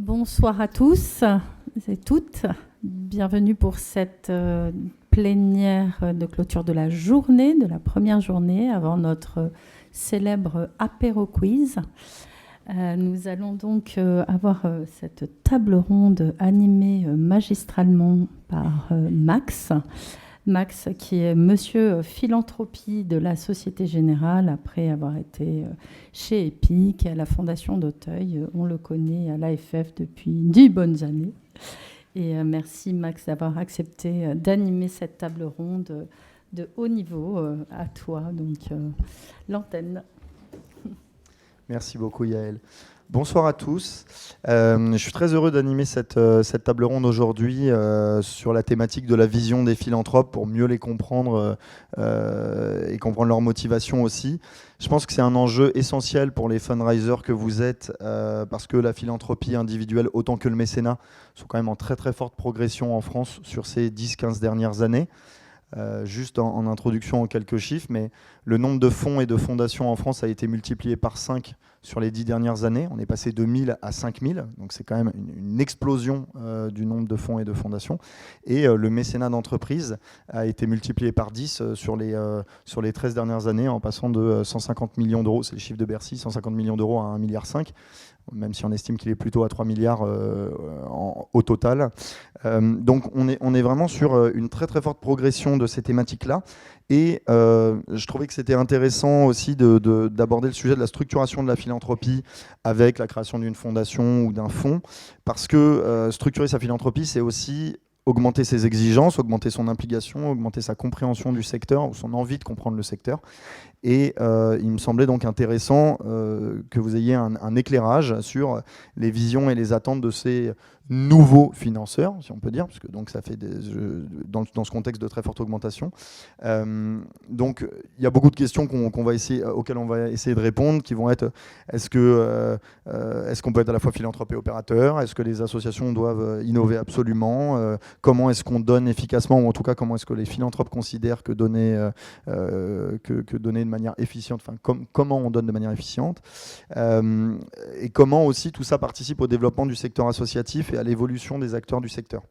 Bonsoir à tous et toutes. Bienvenue pour cette plénière de clôture de la journée, de la première journée, avant notre célèbre apéro quiz. Nous allons donc avoir cette table ronde animée magistralement par Max. Max, qui est monsieur philanthropie de la Société Générale, après avoir été chez EPIC et à la Fondation d'Auteuil. On le connaît à l'AFF depuis 10 bonnes années. Et merci Max d'avoir accepté d'animer cette table ronde de haut niveau. À toi, donc l'antenne. Merci beaucoup Yael. Bonsoir à tous. Je suis très heureux d'animer cette table ronde aujourd'hui sur la thématique de la vision des philanthropes pour mieux les comprendre et comprendre leur motivation aussi. Je pense que c'est un enjeu essentiel pour les fundraisers que vous êtes parce que la philanthropie individuelle autant que le mécénat sont quand même en très très forte progression en France sur ces 10-15 dernières années. Juste en introduction en quelques chiffres, mais le nombre de fonds et de fondations en France a été multiplié par 5 sur les 10 dernières années. On est passé de 1000 à 5000, donc c'est quand même une explosion du nombre de fonds et de fondations. Et le mécénat d'entreprise a été multiplié par 10 sur les 13 dernières années, en passant de 150 millions d'euros, c'est le chiffre de Bercy, 150 millions d'euros à 1,5 milliard, même si on estime qu'il est plutôt à 3 milliards au total. Donc on est vraiment sur une très très forte progression de ces thématiques-là. Et je trouvais que c'était intéressant aussi d'aborder le sujet de la structuration de la philanthropie avec la création d'une fondation ou d'un fonds, parce que structurer sa philanthropie, c'est aussi augmenter ses exigences, augmenter son implication, augmenter sa compréhension du secteur ou son envie de comprendre le secteur. Et il me semblait donc intéressant que vous ayez un éclairage sur les visions et les attentes de ces nouveaux financeurs, si on peut dire, parce que donc ça fait dans ce contexte de très forte augmentation. Donc il y a beaucoup de questions auxquelles on va essayer de répondre, qui vont être est-ce qu'on peut être à la fois philanthrope et opérateur? Est-ce que les associations doivent innover absolument? Comment est-ce qu'on donne efficacement, ou en tout cas comment est-ce que les philanthropes considèrent que donner de manière efficiente, enfin comment on donne de manière efficiente, et comment aussi tout ça participe au développement du secteur associatif et à l'évolution des acteurs du secteur.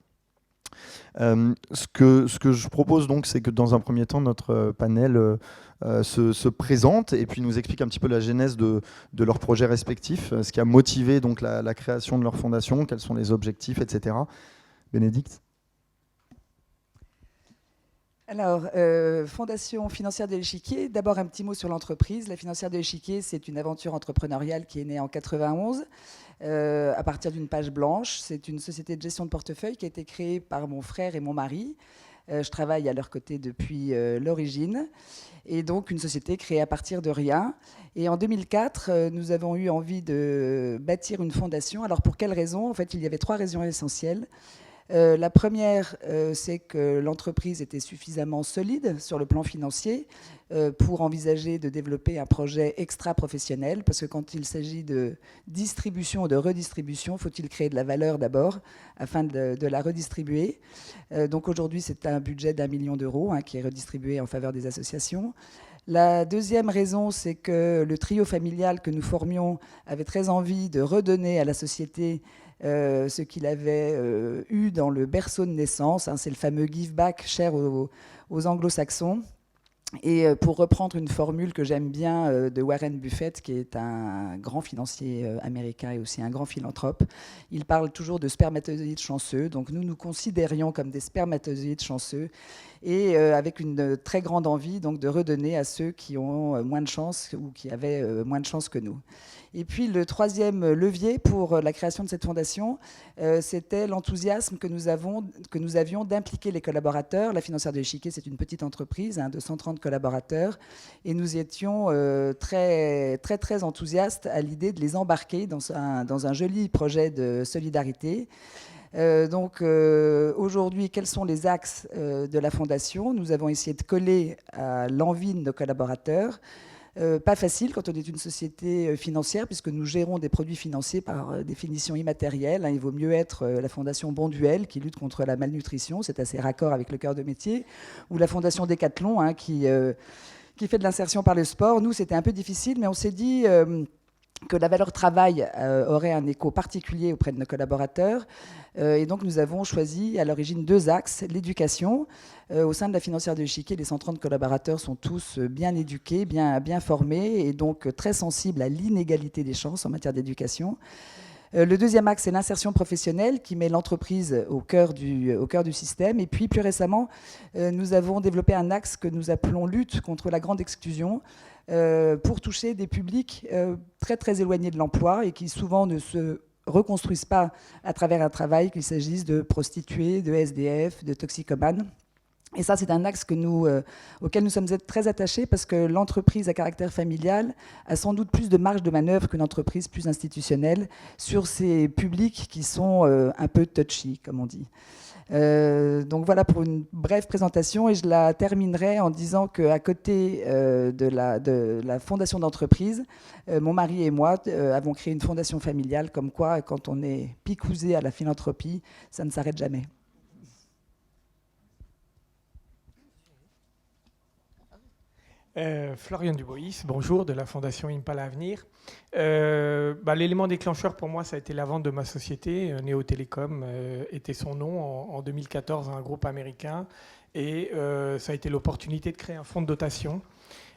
Ce que je propose donc, c'est que dans un premier temps, notre panel se présente et puis nous explique un petit peu la genèse de leurs projets respectifs, ce qui a motivé donc la création de leur fondation, quels sont les objectifs, etc. Bénédicte. Alors, Fondation financière de l'Échiquier, d'abord un petit mot sur l'entreprise. La financière de l'Échiquier, c'est une aventure entrepreneuriale qui est née en 91 à partir d'une page blanche. C'est une société de gestion de portefeuille qui a été créée par mon frère et mon mari. Je travaille à leur côté depuis l'origine. Et donc une société créée à partir de rien. Et en 2004, nous avons eu envie de bâtir une fondation. Alors pour quelles raisons? En fait, il y avait 3 raisons essentielles. La première, c'est que l'entreprise était suffisamment solide sur le plan financier pour envisager de développer un projet extra-professionnel, parce que quand il s'agit de distribution ou de redistribution, faut-il créer de la valeur d'abord afin de la redistribuer. Donc aujourd'hui, c'est un budget d'1 million d'euros qui est redistribué en faveur des associations. La deuxième raison, c'est que le trio familial que nous formions avait très envie de redonner à la société ce qu'il avait eu dans le berceau de naissance. C'est le fameux give back cher aux anglo-saxons. Et pour reprendre une formule que j'aime bien de Warren Buffett, qui est un grand financier américain et aussi un grand philanthrope, il parle toujours de spermatozoïdes chanceux. Donc nous nous considérions comme des spermatozoïdes chanceux et avec une très grande envie donc, de redonner à ceux qui ont moins de chance ou qui avaient moins de chance que nous. Et puis le troisième levier pour la création de cette fondation, c'était l'enthousiasme que nous avions d'impliquer les collaborateurs. La financière de l'Échiquier, c'est une petite entreprise de 130 collaborateurs, et nous étions très, très, très enthousiastes à l'idée de les embarquer dans un joli projet de solidarité. Donc aujourd'hui, quels sont les axes de la fondation? Nous avons essayé de coller à l'envie de nos collaborateurs. Pas facile quand on est une société financière, puisque nous gérons des produits financiers par définition immatérielle. Il vaut mieux être la fondation Bonduel, qui lutte contre la malnutrition, c'est assez raccord avec le cœur de métier, ou la fondation Décathlon, qui fait de l'insertion par le sport. Nous, c'était un peu difficile, mais on s'est dit que la valeur travail aurait un écho particulier auprès de nos collaborateurs. Et donc nous avons choisi à l'origine 2 axes. L'éducation. Au sein de la financière de l'échiquier, les 130 collaborateurs sont tous bien éduqués, bien formés et donc très sensibles à l'inégalité des chances en matière d'éducation. Le deuxième axe, c'est l'insertion professionnelle qui met l'entreprise au cœur du système. Et puis, plus récemment, nous avons développé un axe que nous appelons lutte contre la grande exclusion pour toucher des publics très, très éloignés de l'emploi et qui souvent ne se reconstruisent pas à travers un travail, qu'il s'agisse de prostituées, de SDF, de toxicomanes. Et ça, c'est un axe auquel nous sommes très attachés parce que l'entreprise à caractère familial a sans doute plus de marge de manœuvre qu'une entreprise plus institutionnelle sur ces publics qui sont un peu touchy, comme on dit. Donc voilà pour une brève présentation et je la terminerai en disant qu'à côté de la fondation d'entreprise, mon mari et moi avons créé une fondation familiale comme quoi, quand on est picousé à la philanthropie, ça ne s'arrête jamais. Florian Dubois, bonjour, de la Fondation Impala Avenir. L'élément déclencheur pour moi, ça a été la vente de ma société. Neo Telecom était son nom en 2014 à un groupe américain. Et ça a été l'opportunité de créer un fonds de dotation.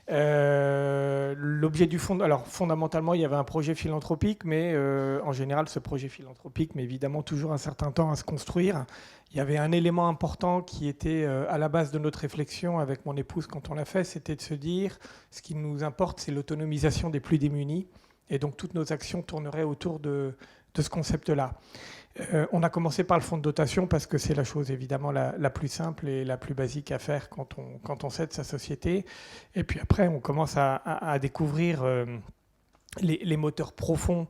L'objet du fonds, alors fondamentalement, il y avait un projet philanthropique, mais en général, ce projet philanthropique met évidemment toujours un certain temps à se construire. Il y avait un élément important qui était à la base de notre réflexion avec mon épouse quand on l'a fait, c'était de se dire, ce qui nous importe, c'est l'autonomisation des plus démunis. Et donc, toutes nos actions tourneraient autour de ce concept-là. On a commencé par le fonds de dotation parce que c'est la chose évidemment la plus simple et la plus basique à faire quand on cède sa société. Et puis après, on commence à découvrir les moteurs profonds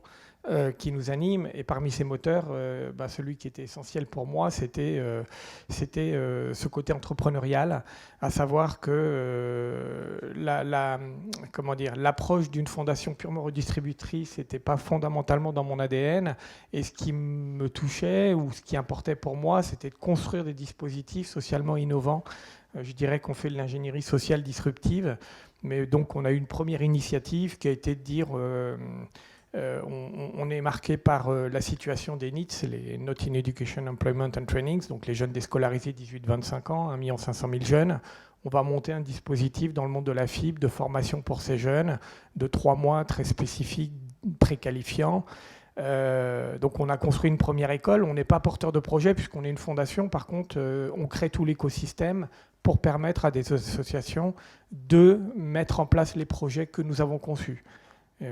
qui nous animent. Et parmi ces moteurs, celui qui était essentiel pour moi, c'était ce côté entrepreneurial, à savoir que l'approche d'une fondation purement redistributrice n'était pas fondamentalement dans mon ADN. Et ce qui me touchait ou ce qui importait pour moi, c'était de construire des dispositifs socialement innovants. Je dirais qu'on fait de l'ingénierie sociale disruptive. Mais donc, on a eu une première initiative qui a été de dire... on est marqué par la situation des NEETs, les Not in Education, Employment and Trainings, donc les jeunes déscolarisés 18-25 ans, 1 500 000 jeunes. On va monter un dispositif dans le monde de la fibre de formation pour ces jeunes de 3 mois très spécifiques, préqualifiants. Donc on a construit une première école. On n'est pas porteur de projet puisqu'on est une fondation. Par contre, on crée tout l'écosystème pour permettre à des associations de mettre en place les projets que nous avons conçus.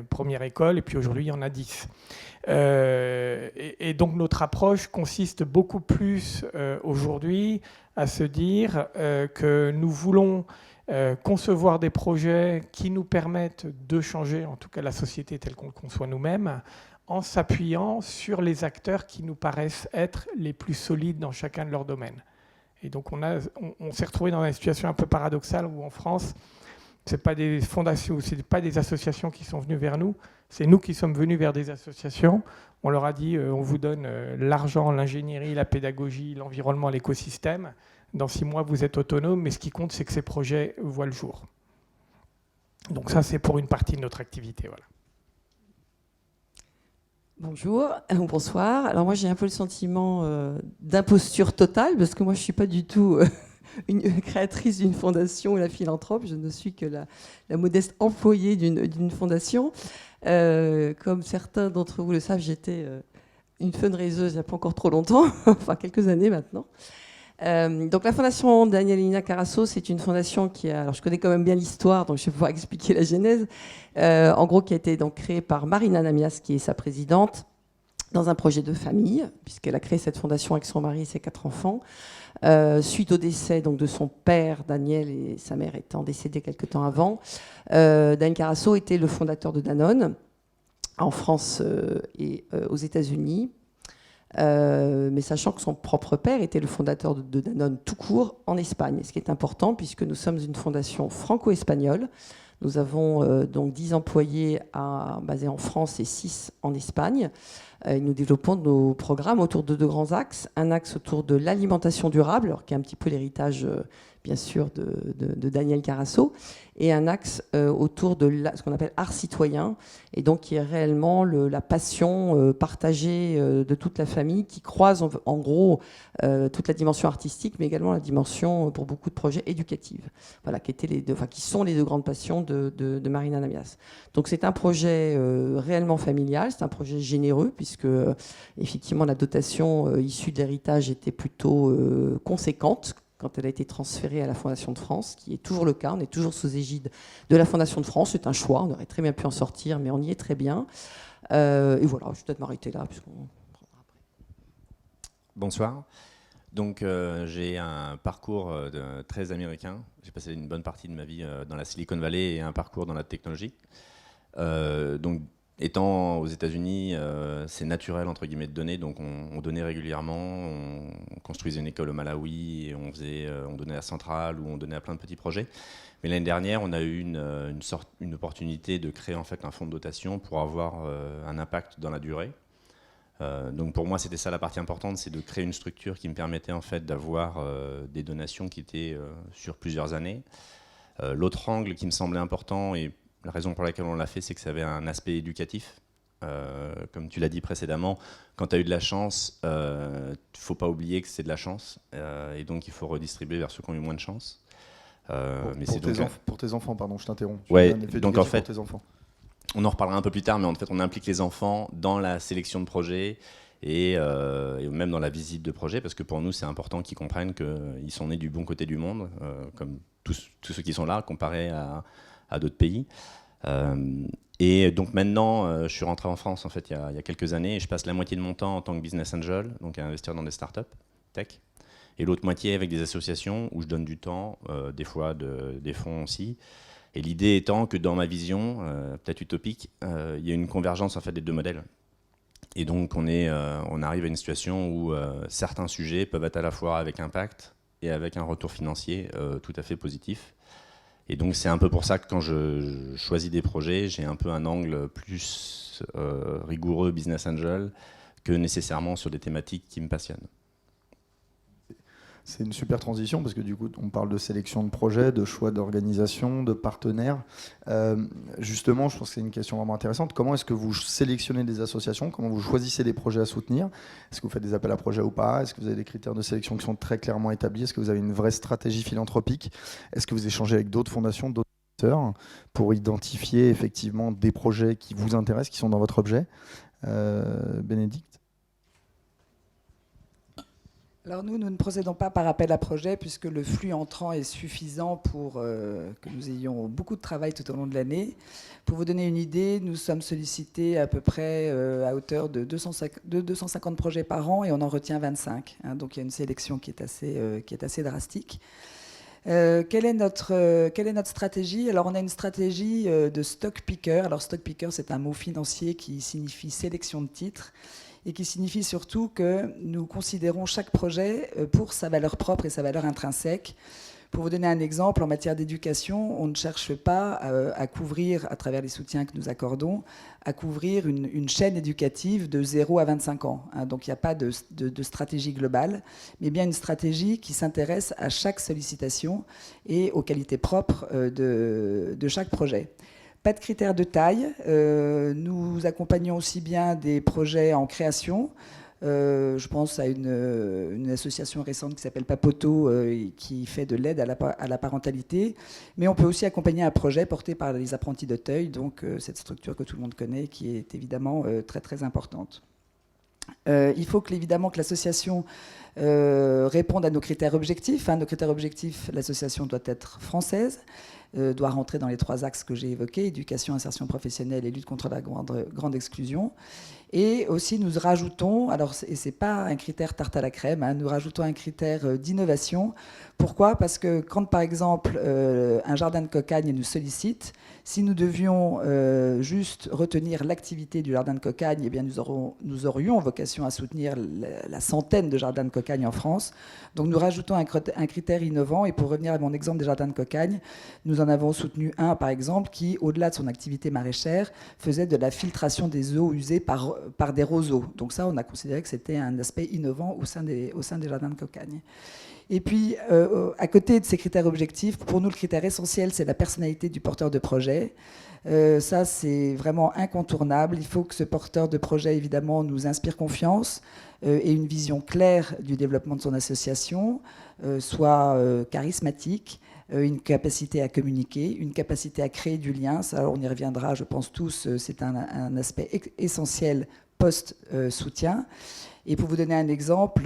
Première école, et puis aujourd'hui, il y en a 10. Et donc, notre approche consiste beaucoup plus aujourd'hui à se dire que nous voulons concevoir des projets qui nous permettent de changer, en tout cas la société telle qu'on le conçoit nous-mêmes, en s'appuyant sur les acteurs qui nous paraissent être les plus solides dans chacun de leurs domaines. Et donc, on s'est retrouvé dans une situation un peu paradoxale où en France, ce n'est pas des fondations, ce n'est pas des associations qui sont venues vers nous, c'est nous qui sommes venus vers des associations. On leur a dit, on vous donne l'argent, l'ingénierie, la pédagogie, l'environnement, l'écosystème. Dans 6 mois, vous êtes autonome, mais ce qui compte, c'est que ces projets voient le jour. Donc ça, c'est pour une partie de notre activité. Voilà. Bonjour, bonsoir. Alors moi, j'ai un peu le sentiment d'imposture totale, parce que moi, je ne suis pas du tout... une créatrice d'une fondation ou la philanthrope, je ne suis que la modeste employée d'une fondation. Comme certains d'entre vous le savent, j'étais une fundraiseuse il n'y a pas encore trop longtemps, enfin quelques années maintenant. Donc la fondation Daniel Carasso, c'est une fondation qui a, alors je connais quand même bien l'histoire, donc je vais pouvoir expliquer la genèse, en gros qui a été donc créée par Marina Namias, qui est sa présidente, dans un projet de famille, puisqu'elle a créé cette fondation avec son mari et ses 4 enfants. Suite au décès donc, de son père, Daniel, et sa mère étant décédée quelque temps avant, Daniel Carasso était le fondateur de Danone en France et aux États-Unis. Mais sachant que son propre père était le fondateur de Danone tout court en Espagne, ce qui est important puisque nous sommes une fondation franco-espagnole. Nous avons donc 10 employés basés en France et 6 en Espagne. Nous développons nos programmes autour de 2 grands axes. Un axe autour de l'alimentation durable, alors qui est un petit peu l'héritage bien sûr, de Daniel Carasso, et un axe autour de ce qu'on appelle art citoyen, et donc qui est réellement la passion partagée de toute la famille, qui croise en gros toute la dimension artistique, mais également la dimension, pour beaucoup de projets, éducative. Voilà, qui sont les deux grandes passions de Marina Namias. Donc c'est un projet réellement familial, c'est un projet généreux, puisque effectivement la dotation issue de l'héritage était plutôt conséquente quand elle a été transférée à la Fondation de France, qui est toujours le cas. On est toujours sous égide de la Fondation de France. C'est un choix, on aurait très bien pu en sortir, mais on y est très bien. Et voilà, je vais peut-être m'arrêter là, puisqu'on prendra après. Bonsoir. Donc j'ai un parcours très américain. J'ai passé une bonne partie de ma vie dans la Silicon Valley et un parcours dans la technologie. Donc étant aux États-Unis, c'est naturel entre guillemets de donner, donc on donnait régulièrement, on construisait une école au Malawi, et on donnait à Centrale, ou on donnait à plein de petits projets. Mais l'année dernière, on a eu une opportunité de créer en fait un fonds de dotation pour avoir un impact dans la durée. Donc pour moi, c'était ça la partie importante, c'est de créer une structure qui me permettait en fait d'avoir des donations qui étaient sur plusieurs années. L'autre angle qui me semblait important, et la raison pour laquelle on l'a fait, c'est que ça avait un aspect éducatif. Comme tu l'as dit précédemment, quand tu as eu de la chance, il ne faut pas oublier que c'est de la chance. Et donc, il faut redistribuer vers ceux qui ont eu moins de chance. Pour tes enfants, pardon, je t'interromps. Ouais, donc en fait, pour tes enfants. On en reparlera un peu plus tard, mais en fait, on implique les enfants dans la sélection de projets et même dans la visite de projets, parce que pour nous, c'est important qu'ils comprennent qu'ils sont nés du bon côté du monde, comme tous ceux qui sont là, comparé à d'autres pays. Et donc maintenant, je suis rentré en France en fait, il y a quelques années, et je passe la moitié de mon temps en tant que business angel, donc à investir dans des startups tech, et l'autre moitié avec des associations où je donne du temps, des fois des fonds aussi. Et l'idée étant que dans ma vision, peut-être utopique, il y a une convergence en fait, des deux modèles. Et donc on arrive à une situation où certains sujets peuvent être à la fois avec impact et avec un retour financier tout à fait positif. Et donc c'est un peu pour ça que quand je choisis des projets, j'ai un peu un angle plus rigoureux business angel que nécessairement sur des thématiques qui me passionnent. C'est une super transition parce que du coup, on parle de sélection de projets, de choix d'organisation, de partenaires. Justement, je pense que c'est une question vraiment intéressante. Comment est-ce que vous sélectionnez des associations? Comment vous choisissez des projets à soutenir? Est-ce que vous faites des appels à projets ou pas? Est-ce que vous avez des critères de sélection qui sont très clairement établis? Est-ce que vous avez une vraie stratégie philanthropique? Est-ce que vous échangez avec d'autres fondations, d'autres acteurs pour identifier effectivement des projets qui vous intéressent, qui sont dans votre objet? Bénédicte? Alors nous ne procédons pas par appel à projet puisque le flux entrant est suffisant pour que nous ayons beaucoup de travail tout au long de l'année. Pour vous donner une idée, nous sommes sollicités à peu près à hauteur de 250 projets par an et on en retient 25. Hein, donc il y a une sélection qui est assez drastique. Quelle est notre stratégie? Alors on a une stratégie de stock picker. Alors stock picker, c'est un mot financier qui signifie sélection de titres et qui signifie surtout que nous considérons chaque projet pour sa valeur propre et sa valeur intrinsèque. Pour vous donner un exemple, en matière d'éducation, on ne cherche pas à couvrir, à travers les soutiens que nous accordons, à couvrir une chaîne éducative de 0 à 25 ans. Hein. Donc il n'y a pas de stratégie globale, mais bien une stratégie qui s'intéresse à chaque sollicitation et aux qualités propres de chaque projet. Pas de critères de taille. Nous accompagnons aussi bien des projets en création. Je pense à une association récente qui s'appelle Papoto, qui fait de l'aide à la parentalité. Mais on peut aussi accompagner un projet porté par les apprentis d'Auteuil, donc cette structure que tout le monde connaît, qui est évidemment très très importante. Il faut évidemment que l'association réponde à nos critères objectifs. Nos critères objectifs, l'association doit être française, doit rentrer dans les 3 axes que j'ai évoqués, éducation, insertion professionnelle et lutte contre la grande exclusion. Et aussi, nous rajoutons, et ce n'est pas un critère tarte à la crème, nous rajoutons un critère d'innovation. Pourquoi? Parce que quand, par exemple, un jardin de Cocagne nous sollicite, si nous devions juste retenir l'activité du jardin de Cocagne, eh bien nous aurions vocation à soutenir la centaine de jardins de Cocagne en France. Donc nous rajoutons un critère innovant. Et pour revenir à mon exemple des jardins de Cocagne, nous en avons soutenu un, par exemple, qui, au-delà de son activité maraîchère, faisait de la filtration des eaux usées par des roseaux. Donc ça, on a considéré que c'était un aspect innovant au sein des jardins de Cocagne. Et puis, à côté de ces critères objectifs, pour nous, le critère essentiel, c'est la personnalité du porteur de projet. Ça, c'est vraiment incontournable. Il faut que ce porteur de projet, évidemment, nous inspire confiance et une vision claire du développement de son association, soit charismatique, une capacité à communiquer, une capacité à créer du lien. Ça, on y reviendra, je pense tous, c'est un aspect essentiel post-soutien. Et pour vous donner un exemple,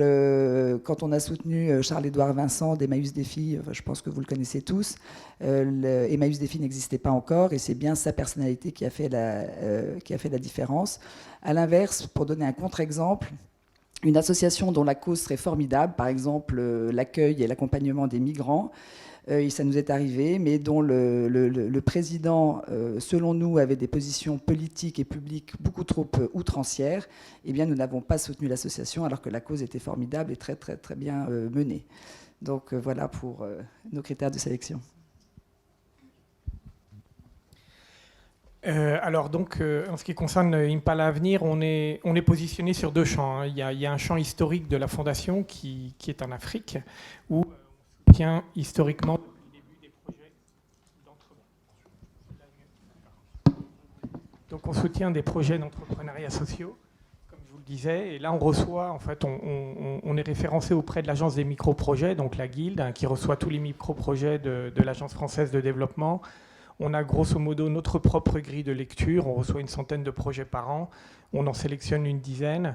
quand on a soutenu Charles-Édouard Vincent d'Emmaüs Défi, je pense que vous le connaissez tous, Emmaüs Défi n'existait pas encore et c'est bien sa personnalité qui a fait la différence. À l'inverse, pour donner un contre-exemple, une association dont la cause serait formidable, par exemple l'accueil et l'accompagnement des migrants, ça nous est arrivé, mais dont le président, selon nous, avait des positions politiques et publiques beaucoup trop outrancières, eh bien, nous n'avons pas soutenu l'association alors que la cause était formidable et très, très, très bien menée. Donc voilà pour nos critères de sélection. Alors donc, en ce qui concerne Impala Avenir, on est positionné sur deux champs. Il y a un champ historique de la fondation qui est en Afrique, où on soutient historiquement depuis le début des projets d'entrepreneuriat. Donc on soutient des projets d'entrepreneuriat sociaux, comme je vous le disais, et là on reçoit, en fait, on est référencé auprès de l'agence des micro-projets, donc la Guilde, qui reçoit tous les micro-projets de l'Agence française de développement. On a grosso modo notre propre grille de lecture, on reçoit une centaine de projets par an, on en sélectionne une dizaine.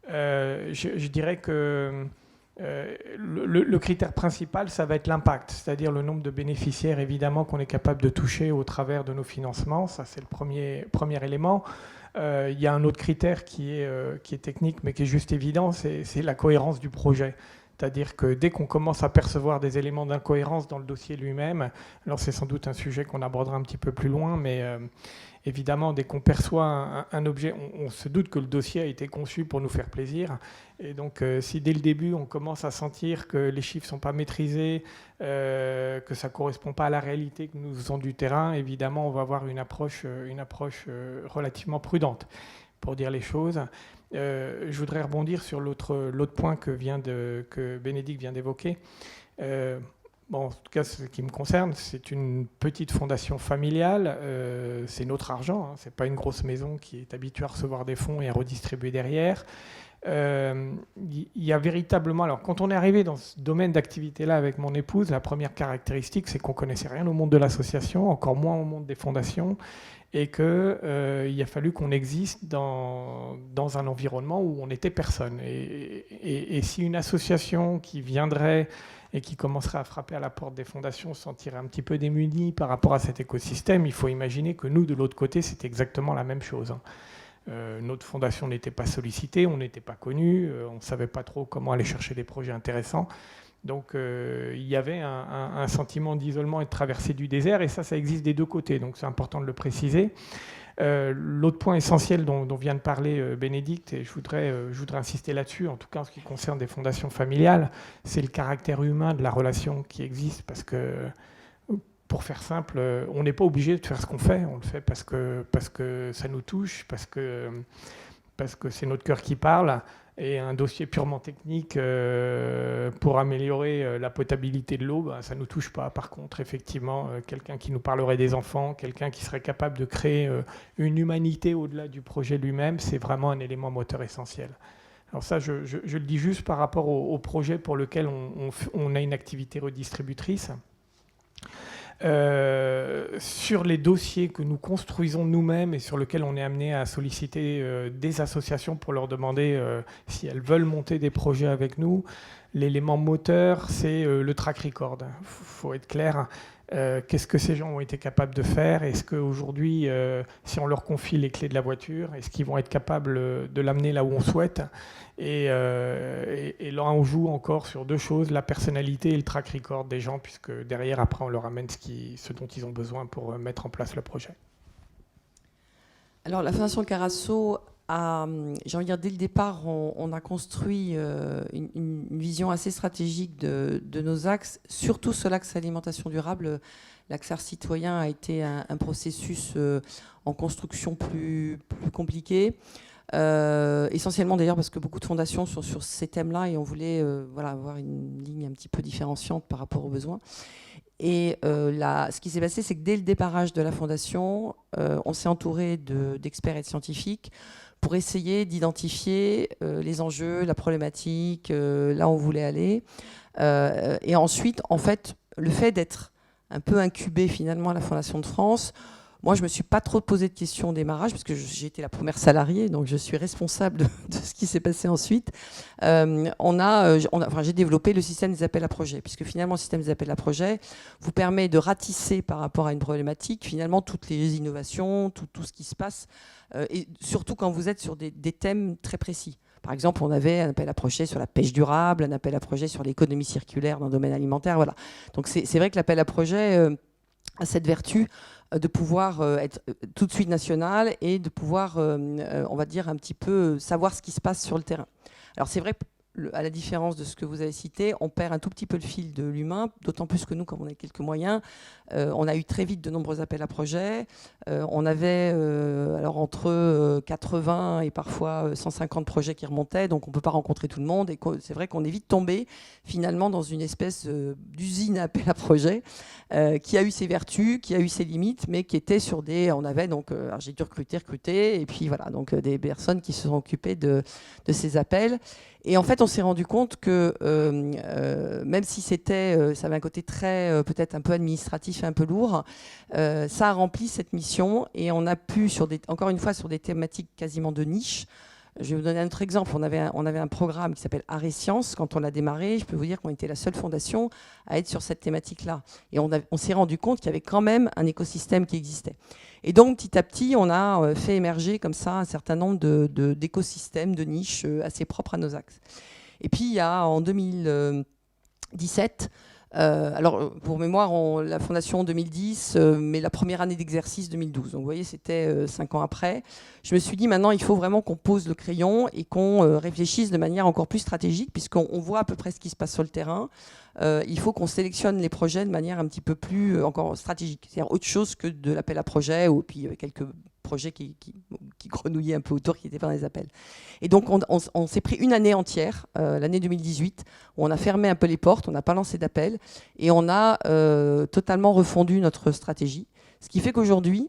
Je dirais que le critère principal, ça va être l'impact, c'est-à-dire le nombre de bénéficiaires évidemment qu'on est capable de toucher au travers de nos financements, ça c'est le premier élément. Il y a un autre critère qui est technique mais qui est juste évident, c'est la cohérence du projet. C'est-à-dire que dès qu'on commence à percevoir des éléments d'incohérence dans le dossier lui-même, alors c'est sans doute un sujet qu'on abordera un petit peu plus loin, mais évidemment, dès qu'on perçoit un objet, on se doute que le dossier a été conçu pour nous faire plaisir. Et donc, si dès le début, on commence à sentir que les chiffres ne sont pas maîtrisés, que ça ne correspond pas à la réalité que nous faisons du terrain, évidemment, on va avoir une approche relativement prudente, pour dire les choses. Je voudrais rebondir sur l'autre point que Bénédicte vient d'évoquer. Bon, en tout cas, ce qui me concerne, c'est une petite fondation familiale. C'est notre argent, hein, c'est pas une grosse maison qui est habituée à recevoir des fonds et à redistribuer derrière. Il y a véritablement... Alors, quand on est arrivé dans ce domaine d'activité-là avec mon épouse, la première caractéristique, c'est qu'on connaissait rien au monde de l'association, encore moins au monde des fondations, et qu'il a fallu qu'on existe dans un environnement où on n'était personne. Et si une association qui viendrait et qui commencerait à frapper à la porte des fondations se sentirait un petit peu démunie par rapport à cet écosystème, il faut imaginer que nous, de l'autre côté, c'est exactement la même chose. Notre fondation n'était pas sollicitée, on n'était pas connus, on ne savait pas trop comment aller chercher des projets intéressants. Donc il y avait un sentiment d'isolement et de traversée du désert, et ça existe des deux côtés, donc c'est important de le préciser. L'autre point essentiel dont vient de parler Bénédicte, et je voudrais insister là-dessus, en tout cas en ce qui concerne des fondations familiales, c'est le caractère humain de la relation qui existe, parce que, pour faire simple, on n'est pas obligé de faire ce qu'on fait, on le fait parce que ça nous touche, parce que c'est notre cœur qui parle. Et un dossier purement technique pour améliorer la potabilité de l'eau, ça ne nous touche pas. Par contre, effectivement, quelqu'un qui nous parlerait des enfants, quelqu'un qui serait capable de créer une humanité au-delà du projet lui-même, c'est vraiment un élément moteur essentiel. Alors ça, je le dis juste par rapport au projet pour lequel on a une activité redistributrice. Sur les dossiers que nous construisons nous-mêmes et sur lesquels on est amené à solliciter des associations pour leur demander si elles veulent monter des projets avec nous, l'élément moteur, c'est le track record. Il faut être clair. Qu'est-ce que ces gens ont été capables de faire? Est-ce qu'aujourd'hui, si on leur confie les clés de la voiture, est-ce qu'ils vont être capables de l'amener là où on souhaite? Et là, on joue encore sur deux choses, la personnalité et le track record des gens, puisque derrière, après, on leur amène ce dont ils ont besoin pour mettre en place le projet. Alors, la Fondation Carasso j'ai envie de dire, dès le départ, on a construit une vision assez stratégique de nos axes, surtout sur l'axe alimentation durable. L'axe art citoyen a été un processus en construction plus compliqué. Essentiellement d'ailleurs parce que beaucoup de fondations sont sur ces thèmes-là et on voulait avoir une ligne un petit peu différenciante par rapport aux besoins. Et ce qui s'est passé, c'est que dès le démarrage de la fondation, on s'est entouré d'experts et de scientifiques pour essayer d'identifier les enjeux, la problématique, là où on voulait aller. Et ensuite, en fait, le fait d'être un peu incubé finalement à la Fondation de France, moi, je ne me suis pas trop posé de questions au démarrage, parce que j'ai été la première salariée, donc je suis responsable de ce qui s'est passé ensuite. J'ai développé le système des appels à projets, puisque finalement, le système des appels à projets vous permet de ratisser par rapport à une problématique, finalement, toutes les innovations, tout ce qui se passe, et surtout quand vous êtes sur des thèmes très précis. Par exemple, on avait un appel à projet sur la pêche durable, un appel à projet sur l'économie circulaire dans le domaine alimentaire. Voilà. Donc c'est vrai que l'appel à projet a cette vertu de pouvoir être tout de suite national et de pouvoir, on va dire, un petit peu savoir ce qui se passe sur le terrain. Alors c'est vrai, à la différence de ce que vous avez cité, on perd un tout petit peu le fil de l'humain, d'autant plus que nous, comme on a quelques moyens, on a eu très vite de nombreux appels à projets. On avait alors entre 80 et parfois 150 projets qui remontaient, donc on ne peut pas rencontrer tout le monde. Et c'est vrai qu'on est vite tombé finalement dans une espèce d'usine à appels à projets qui a eu ses vertus, qui a eu ses limites, mais qui était sur des... On avait donc... alors j'ai dû recruter, et puis voilà, donc des personnes qui se sont occupées de ces appels. Et en fait, on s'est rendu compte que même si ça avait un côté très, peut-être un peu administratif et un peu lourd, ça a rempli cette mission et on a pu, encore une fois, sur des thématiques quasiment de niche. Je vais vous donner un autre exemple. On avait un programme qui s'appelle Art et Sciences. Quand on l'a démarré, je peux vous dire qu'on était la seule fondation à être sur cette thématique-là. Et on s'est rendu compte qu'il y avait quand même un écosystème qui existait. Et donc, petit à petit, on a fait émerger comme ça un certain nombre d'écosystèmes, de niches assez propres à nos axes. Et puis, il y a en 2017... alors, pour mémoire, la fondation en 2010, mais la première année d'exercice 2012. Donc, vous voyez, c'était 5 ans après. Je me suis dit, maintenant, il faut vraiment qu'on pose le crayon et qu'on réfléchisse de manière encore plus stratégique, puisqu'on voit à peu près ce qui se passe sur le terrain. Il faut qu'on sélectionne les projets de manière un petit peu plus encore stratégique. C'est-à-dire autre chose que de l'appel à projet, ou puis quelques projets qui grenouillaient un peu autour, qui n'étaient pas dans les appels. Et donc, on s'est pris une année entière, l'année 2018, où on a fermé un peu les portes, on n'a pas lancé d'appel, et on a totalement refondu notre stratégie. Ce qui fait qu'aujourd'hui,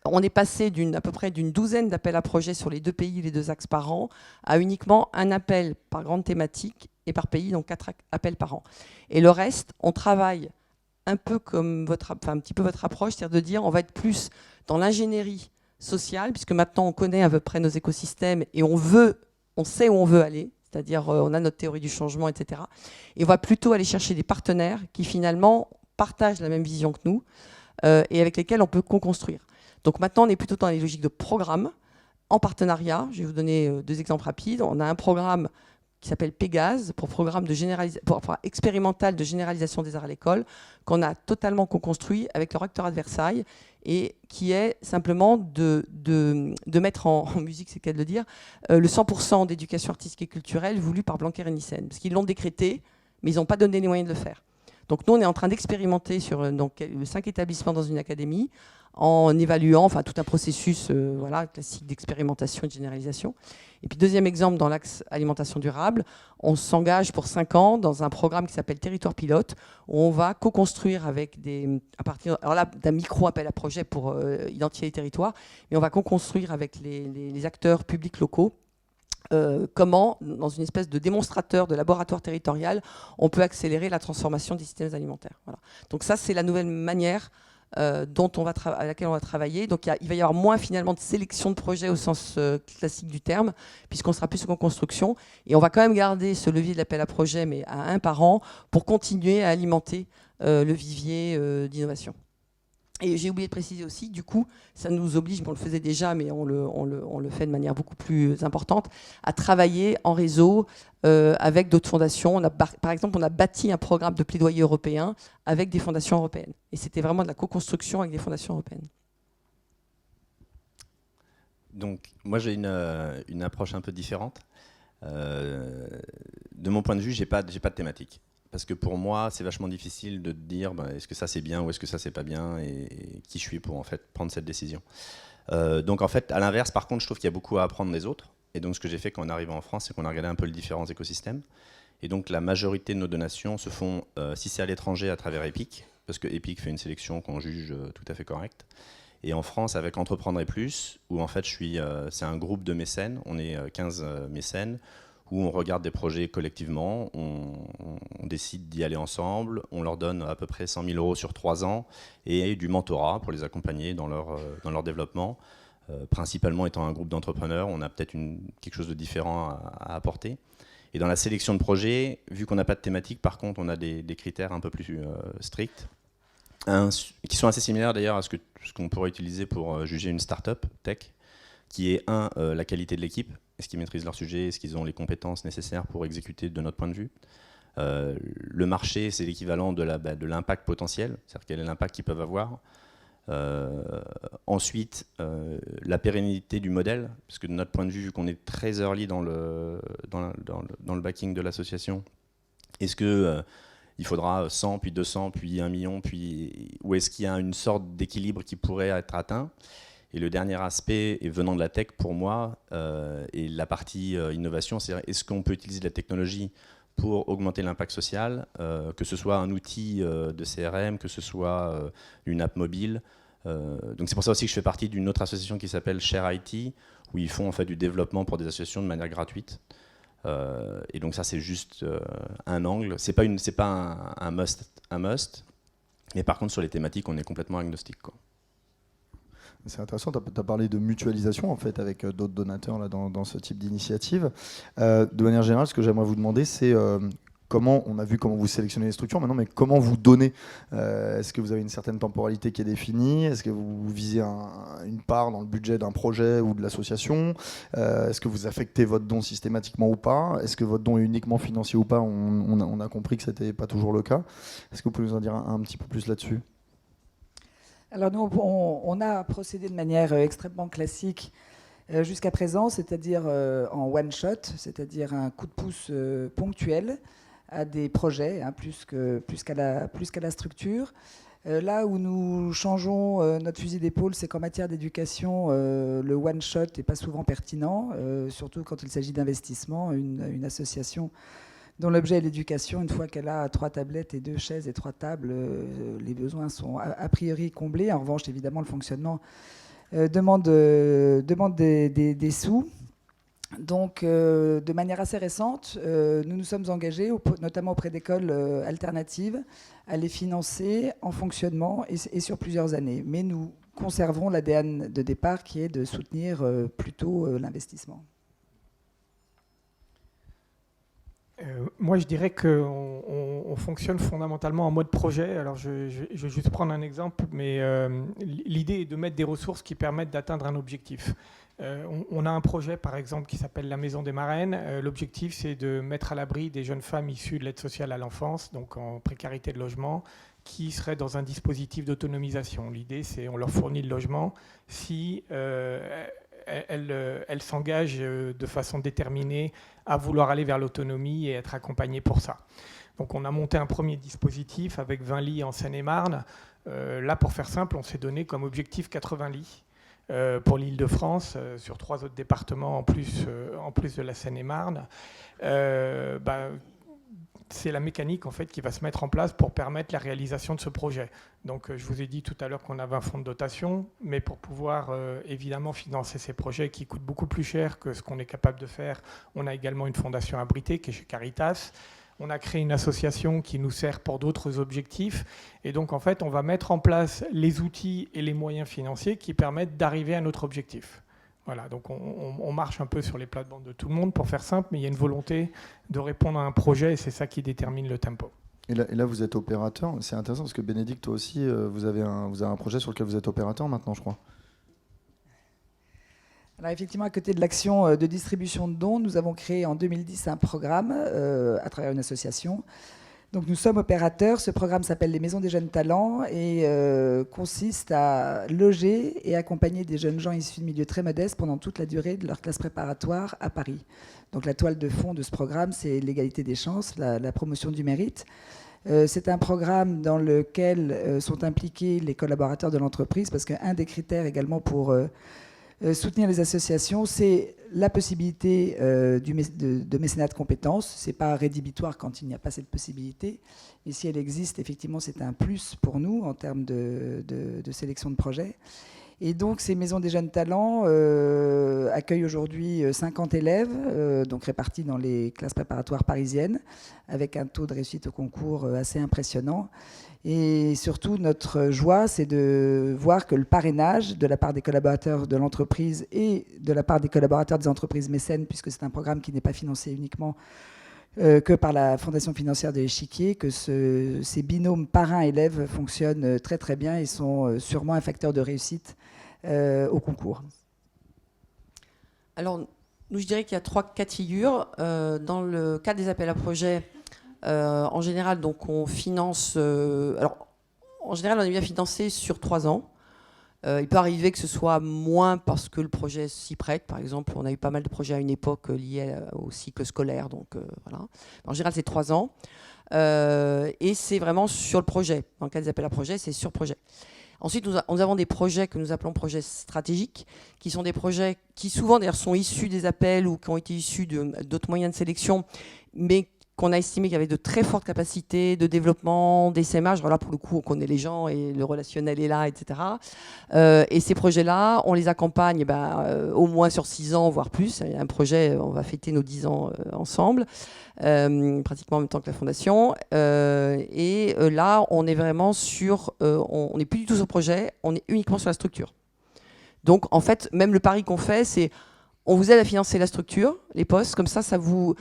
on est passé à peu près d'une douzaine d'appels à projets sur les 2 pays, les 2 axes par an, à uniquement un appel par grande thématique et par pays, donc 4 appels par an. Et le reste, on travaille un peu comme un petit peu votre approche, c'est-à-dire de dire on va être plus dans l'ingénierie sociale, puisque maintenant on connaît à peu près nos écosystèmes et on sait où on veut aller, c'est-à-dire on a notre théorie du changement, etc. Et on va plutôt aller chercher des partenaires qui finalement partagent la même vision que nous et avec lesquels on peut co-construire. Donc maintenant on est plutôt dans les logiques de programme, en partenariat. Je vais vous donner 2 exemples rapides. On a un programme qui s'appelle Pégase, pour programme expérimental de généralisation des arts à l'école, qu'on a totalement co-construit avec le rectorat de Versailles, et qui est simplement de mettre en musique, c'est le cas de le dire, le 100% d'éducation artistique et culturelle voulu par Blanquer et Nyssen. Parce qu'ils l'ont décrété, mais ils n'ont pas donné les moyens de le faire. Donc nous, on est en train d'expérimenter sur 5 établissements dans une académie, en évaluant tout un processus classique d'expérimentation et de généralisation. Et puis, 2e exemple, dans l'axe alimentation durable, on s'engage pour 5 ans dans un programme qui s'appelle Territoire Pilote, où on va co-construire avec à partir d'un micro-appel à projet pour identifier les territoires, mais on va co-construire avec les acteurs publics locaux comment, dans une espèce de démonstrateur de laboratoire territorial, on peut accélérer la transformation des systèmes alimentaires. Voilà. Donc ça, c'est la nouvelle manière à laquelle on va travailler. Donc il va y avoir moins finalement de sélection de projets au sens classique du terme, puisqu'on sera plus en construction. Et on va quand même garder ce levier de l'appel à projet, mais à 1 par an, pour continuer à alimenter le vivier d'innovation. Et j'ai oublié de préciser aussi, du coup, ça nous oblige, on le faisait déjà, mais on le fait de manière beaucoup plus importante, à travailler en réseau avec d'autres fondations. Par exemple, on a bâti un programme de plaidoyer européen avec des fondations européennes. Et c'était vraiment de la co-construction avec des fondations européennes. Donc, moi, j'ai une approche un peu différente. De mon point de vue, j'ai pas de thématique. Parce que pour moi, c'est vachement difficile de dire est-ce que ça c'est bien ou est-ce que ça c'est pas bien et qui je suis pour en fait prendre cette décision. Donc en fait, à l'inverse, par contre, je trouve qu'il y a beaucoup à apprendre des autres. Et donc ce que j'ai fait quand on est arrivé en France, c'est qu'on a regardé un peu les différents écosystèmes. Et donc la majorité de nos donations se font, si c'est à l'étranger, à travers Epic, parce que Epic fait une sélection qu'on juge tout à fait correcte. Et en France, avec Entreprendre et Plus, où en fait c'est un groupe de mécènes, on est 15 mécènes, où on regarde des projets collectivement, on décide d'y aller ensemble, on leur donne à peu près 100 000 € sur 3 ans, et du mentorat pour les accompagner dans leur développement. Principalement étant un groupe d'entrepreneurs, on a peut-être quelque chose de différent à apporter. Et dans la sélection de projets, vu qu'on n'a pas de thématique, par contre, on a des critères un peu plus stricts, qui sont assez similaires d'ailleurs à ce qu'on pourrait utiliser pour juger une start-up tech, qui est la qualité de l'équipe, est-ce qu'ils maîtrisent leur sujet, est-ce qu'ils ont les compétences nécessaires pour exécuter de notre point de vue. Le marché, c'est l'équivalent de l'impact potentiel, c'est-à-dire quel est l'impact qu'ils peuvent avoir. Ensuite, la pérennité du modèle, parce que de notre point de vue, vu qu'on est très early dans le backing de l'association, est-ce que il faudra 100, puis 200, puis 1 million, ou est-ce qu'il y a une sorte d'équilibre qui pourrait être atteint? Et le dernier aspect, et venant de la tech pour moi, et la partie innovation, c'est est-ce qu'on peut utiliser de la technologie pour augmenter l'impact social, que ce soit un outil de CRM, que ce soit une app mobile. Donc c'est pour ça aussi que je fais partie d'une autre association qui s'appelle Share IT, où ils font en fait du développement pour des associations de manière gratuite. Et donc ça c'est juste un angle. C'est pas un must, mais par contre sur les thématiques on est complètement agnostique, quoi. C'est intéressant, tu as parlé de mutualisation en fait avec d'autres donateurs là, dans ce type d'initiative. De manière générale, ce que j'aimerais vous demander, c'est on a vu comment vous sélectionnez les structures maintenant, mais comment vous donnez? Est-ce que vous avez une certaine temporalité qui est définie? Est-ce que vous visez une part dans le budget d'un projet ou de l'association? Est-ce que vous affectez votre don systématiquement ou pas? Est-ce que votre don est uniquement financier ou pas? On a compris que ce n'était pas toujours le cas. Est-ce que vous pouvez nous en dire un petit peu plus là-dessus? Alors nous, on a procédé de manière extrêmement classique jusqu'à présent, c'est-à-dire en one-shot, c'est-à-dire un coup de pouce ponctuel à des projets, hein, plus qu'à la structure. Là où nous changeons notre fusil d'épaule, c'est qu'en matière d'éducation, le one-shot n'est pas souvent pertinent, surtout quand il s'agit d'investissement. Une association dont l'objet est l'éducation, une fois qu'elle a 3 tablettes et 2 chaises et 3 tables, les besoins sont a priori comblés. En revanche, évidemment, le fonctionnement demande des sous. Donc, de manière assez récente, nous nous sommes engagés, notamment auprès d'écoles alternatives, à les financer en fonctionnement et sur plusieurs années. Mais nous conservons l'ADN de départ qui est de soutenir plutôt l'investissement. Moi, je dirais qu'on fonctionne fondamentalement en mode projet. Alors, je vais juste prendre un exemple, mais l'idée est de mettre des ressources qui permettent d'atteindre un objectif. On a un projet, par exemple, qui s'appelle la Maison des Marraines. L'objectif, c'est de mettre à l'abri des jeunes femmes issues de l'aide sociale à l'enfance, donc en précarité de logement, qui seraient dans un dispositif d'autonomisation. L'idée, c'est on leur fournit le logement si elles s'engagent de façon déterminée à vouloir aller vers l'autonomie et être accompagnées pour ça. Donc on a monté un premier dispositif avec 20 lits en Seine-et-Marne. Là, pour faire simple, on s'est donné comme objectif 80 lits pour l'Île-de-France, sur 3 autres départements en plus de la Seine-et-Marne. C'est la mécanique en fait qui va se mettre en place pour permettre la réalisation de ce projet. Donc je vous ai dit tout à l'heure qu'on avait un fonds de dotation, mais pour pouvoir évidemment financer ces projets qui coûtent beaucoup plus cher que ce qu'on est capable de faire, on a également une fondation abritée qui est chez Caritas. On a créé une association qui nous sert pour d'autres objectifs. Et donc en fait, on va mettre en place les outils et les moyens financiers qui permettent d'arriver à notre objectif. Voilà, donc on marche un peu sur les plates-bandes de tout le monde pour faire simple, mais il y a une volonté de répondre à un projet et c'est ça qui détermine le tempo. Et là vous êtes opérateur. C'est intéressant parce que Bénédicte, toi aussi, vous avez un projet sur lequel vous êtes opérateur maintenant, je crois. Alors effectivement, à côté de l'action de distribution de dons, nous avons créé en 2010 un programme à travers une association. Donc nous sommes opérateurs. Ce programme s'appelle les Maisons des Jeunes Talents et consiste à loger et accompagner des jeunes gens issus de milieux très modestes pendant toute la durée de leur classe préparatoire à Paris. Donc la toile de fond de ce programme, c'est l'égalité des chances, la promotion du mérite. C'est un programme dans lequel sont impliqués les collaborateurs de l'entreprise, parce qu'un des critères également pour soutenir les associations, c'est la possibilité de mécénat de compétences. Ce n'est pas rédhibitoire quand il n'y a pas cette possibilité. Et si elle existe, effectivement, c'est un plus pour nous en termes de sélection de projets. Et donc, ces maisons des jeunes talents accueillent aujourd'hui 50 élèves, donc répartis dans les classes préparatoires parisiennes, avec un taux de réussite au concours assez impressionnant. Et surtout, notre joie, c'est de voir que le parrainage de la part des collaborateurs de l'entreprise et de la part des collaborateurs des entreprises mécènes, puisque c'est un programme qui n'est pas financé uniquement que par la Fondation financière de l'Échiquier, que ces binômes parrain-élève fonctionnent très très bien et sont sûrement un facteur de réussite au concours. Alors, nous, je dirais qu'il y a 3 cas de figure. Dans le cadre des appels à projets, en général, donc on finance. Alors, en général, on est bien financé sur 3 ans. Il peut arriver que ce soit moins parce que le projet s'y prête. Par exemple, on a eu pas mal de projets à une époque liés au cycle scolaire. Donc, voilà. En général, c'est 3 ans. Et c'est vraiment sur le projet. Dans le cas des appels à projets, c'est sur projet. Ensuite, nous avons des projets que nous appelons projets stratégiques, qui sont des projets qui souvent d'ailleurs sont issus des appels ou qui ont été issus d'autres moyens de sélection, mais qu'on a estimé qu'il y avait de très fortes capacités de développement, d'essaimage. Voilà, pour le coup, on connaît les gens et le relationnel est là, etc. Et ces projets-là, on les accompagne au moins sur 6 ans, voire plus. Il y a un projet, on va fêter nos 10 ans ensemble, pratiquement en même temps que la Fondation. Et là, on est vraiment sur... on n'est plus du tout sur le projet, on est uniquement sur la structure. Donc, en fait, même le pari qu'on fait, c'est... On vous aide à financer la structure, les postes, comme ça vous